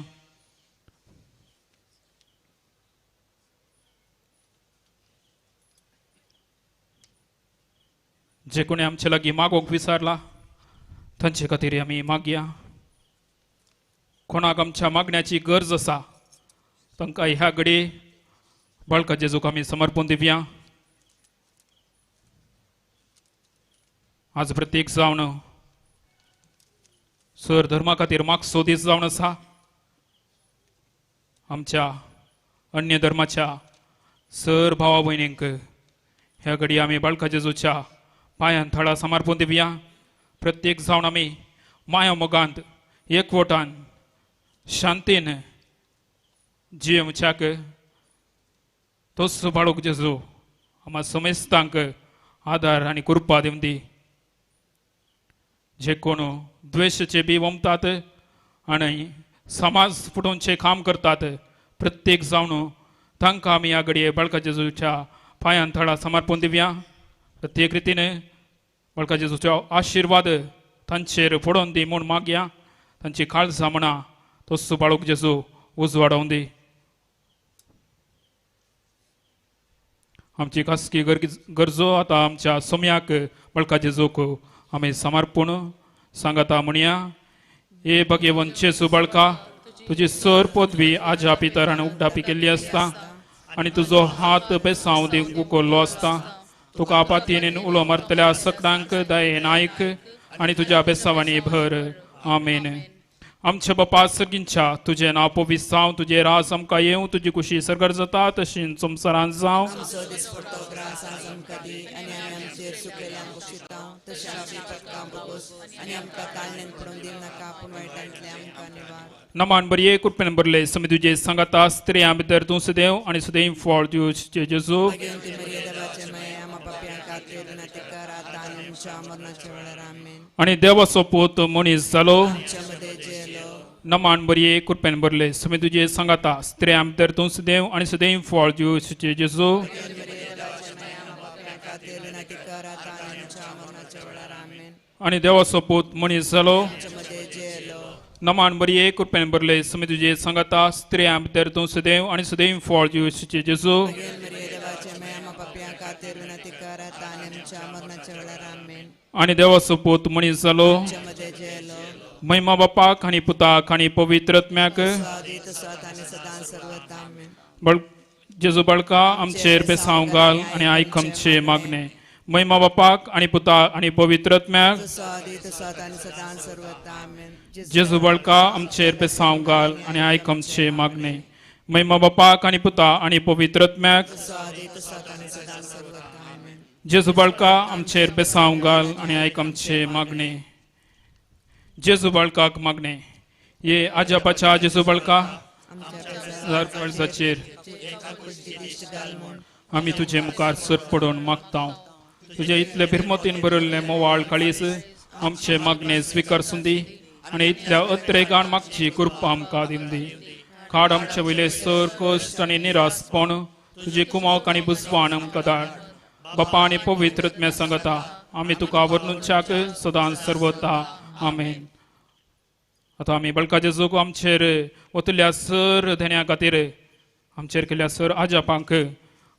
जे कोणी आमचे लागीं मागोवंक विचारला तांचे खातीर आमी मागया. कोणाक आमच्या मागण्याची गरज आसा तांकां ह्या घडी बाळका जेजूक आमी समर्पण दिवया. आज प्रत्येक जावन सर धर्मा खातीर मागचो दीस जावन आसा. आमच्या अन्य धर्माच्या सर भावा भयणींक ह्या घडी आमी बाळका जेजूच्या पांयां थळा समर्पण दिवया. प्रत्येक जावन आमी माया मोगांत एकवटान शांतीन जियेवच्याक तोच बाळूक जेजू आम्हा समेस्तांक आदार आनी कृपा दिवन दी. जे कोण द्वेषाचे बी वमतात आनी समाज फुटोवचे काम करतात प्रत्येक जावन तांकां आमी ह्या घडये बाळका जेजूच्या पांयां थळा समर्पण दिवया. प्रत्येक रितीन बाळका जेजूचो आशिर्वाद तांचेर पडोवन दी म्हूण मागया. तांची काळजां म्हणा तोच बाळूक जेजू उजवाडोवन दी. आमची खासगी गरजो आतां आमच्या सोम्याक बाळका जेजूक आमी समर्पण सांगता म्हणया. हे भगवंत जेजू बाळका तुजी सर पदवी आजा पितरान उगडापी केल्ली आसता आनी तुजो हात बेसांव दिवंक उखल्लो आसता. तुका आपातीन उलो मारतल्या सगळ्यांक दयेन आयक आनी तुज्या बेसावांनी भर. आमेन. आमच्या बापा सगळींच्या तुजें नांव पवित्र जावं. तुजें राज आमकां येवं. तुजी कुशी सरगर जाता तशींच संवसारांत जावं. नमान बरये कृपेन बरले समी तुजे सांगाता स्त्रियां भितर तूं सदैव आनी सदैव फळ दिवचे जेजू. आनी देवाचो पूत मनीस जालो. नमान बरये कृपेन बरले समी तुजे सांगाता स्त्रियां भितर तूं सदैव आनी सदैव फळ दिवचे जेजू. आनी देवाचो पूत मनीस जालो. नमान बरये कृपेन बरले समी तुजे सांगाता स्त्रियां भितर तूं सदैव आनी सदैव फळ दिवचे जेजू. आनी देवाचो पूत मनीस जालो. महिमा बापाक आनी पुताक आनी पवित्र आत्म्याक. जेजू बाळका आमचेर बेसांव घाल आनी आयक आमचे मागणे. महिमा बापाक आनी पुताक आनी पवित्र आत्म्याक. जेजू बाळका आमचेर बेसांव घाल आनी आयक आमचे मागणे. महिमा बापाक आनी पुताक आनी पवित्र आत्म्याक. जेजू बाळका आमचेर बेसांव घाल आनी आयक आमचे मागणे. जेजू बाळकाक मागणे. ये आजापाच्या जेजू बाळका काळजाचेर आमी तुजे मुखार सर पडोवन मागता. तुजे इतले भिरमतीन बरयल्ले मोवाळ काळीस आमचे मागणे स्विकारसून दी आनी इतल्या अत्रेगान मागची कृपा आमकां दिवन दी. काड आमचे वयले सर कश्ट आनी निरासपण तुजी कुमाक आनी बुजवाण आमकां धाड. बापा आनी पवित्र आत्म्या सांगता आमी तुका वर्णुच्याक सदांच सर्वता. आमेन. आतां आमी बाळका जेजूक आमचेर वतल्या सर देण्या खातीर आमचेर केल्ल्या सर आजापांक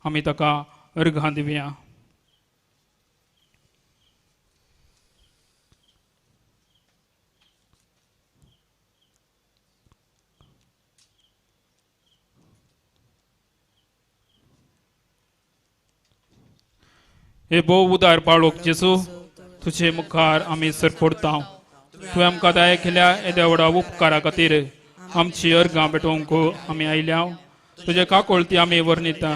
आमी ताका अर्घां दिवया. हे भोव उदार बाळोक जेजू तुजे मुखार आमी सर पडता. तुवें आमकां दया केल्या येद्या व्हडा उपकारा खातीर आमची अर्गां भेटोवंक आमी आयल्या. तुजे काकोळती आमी वर्णिता.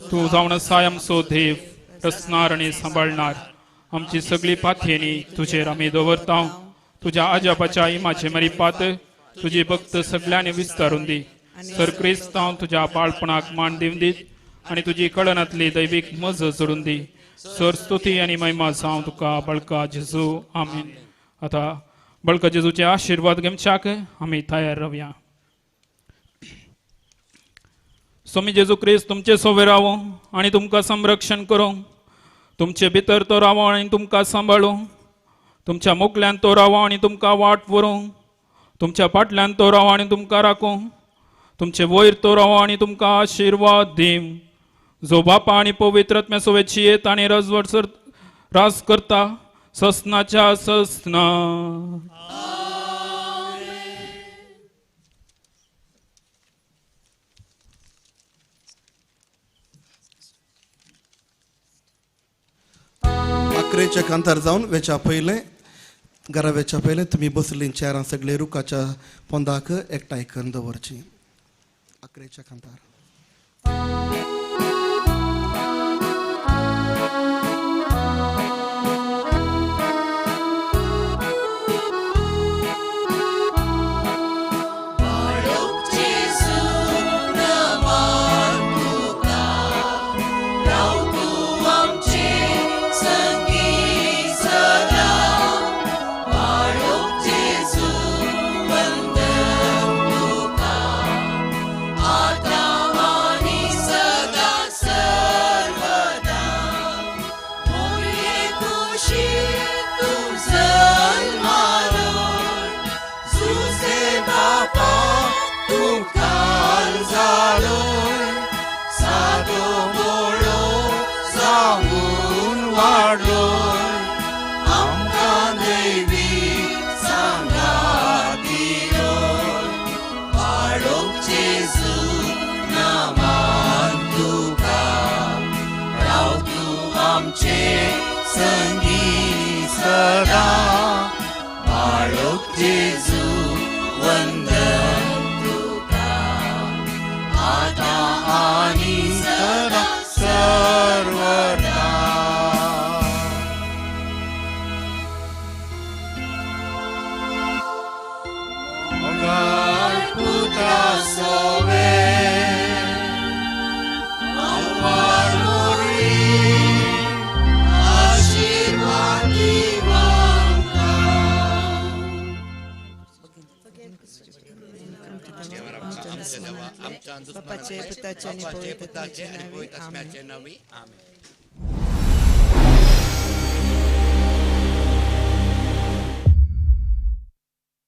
तूं जावन आसा आमचो देव रचणार आनी सांबाळणार. आमची सगळी पाथेनी तुझेर आमी दवरता तुझ्या आजापाच्या इमाचे मरीपात तुझी भक्त सगळ्यांनी विस्तारून दी सर क्रिस्तांव तुझ्या बाळपणाक मान दिवन दीत आणि तुझी कळनातली दैवीक मज जोडून दी सर स्तुती आणि महिमा जावं तुका बळका जेजू आमीन. आता बळका जेजूचे आशीर्वाद घेवच्याक आमी तयार रावया. स्वामी जेजू क्रिस्त तुमचे सोबे रावो आणि तुमकां संरक्षण करो. तुमचे भितर तो रावो आणि तुमकां सांबाळो. तुमच्या मुखल्यान तो रावो आणि तुमकां वाट व्हरो. तुमच्या फाटल्यान तो रावो आणि तुमकां राखो. तुमचे वयर तो रावो आणि तुमकां आशीर्वाद दीव. जो बापा आणि पवित्र आत्म्या सोबतची येत आणि रजवटसर रास करता ससनाच्या ससना. अकरेच्या कांतार जावन वेच्या पयले घरा वेच्या पयले तुमी बसलीं चेरां सगळे रुखाच्या पोंदाक एकठांय करून दवरची. अकरेच्या कांतार संगी सदा बाळोक जेजू वंदन तुका आता आणि सदा सर्वदा. पुत्रा सोवे बापाचे पिताचे आणि पवित्र आत्म्याचे नावे. आमेन.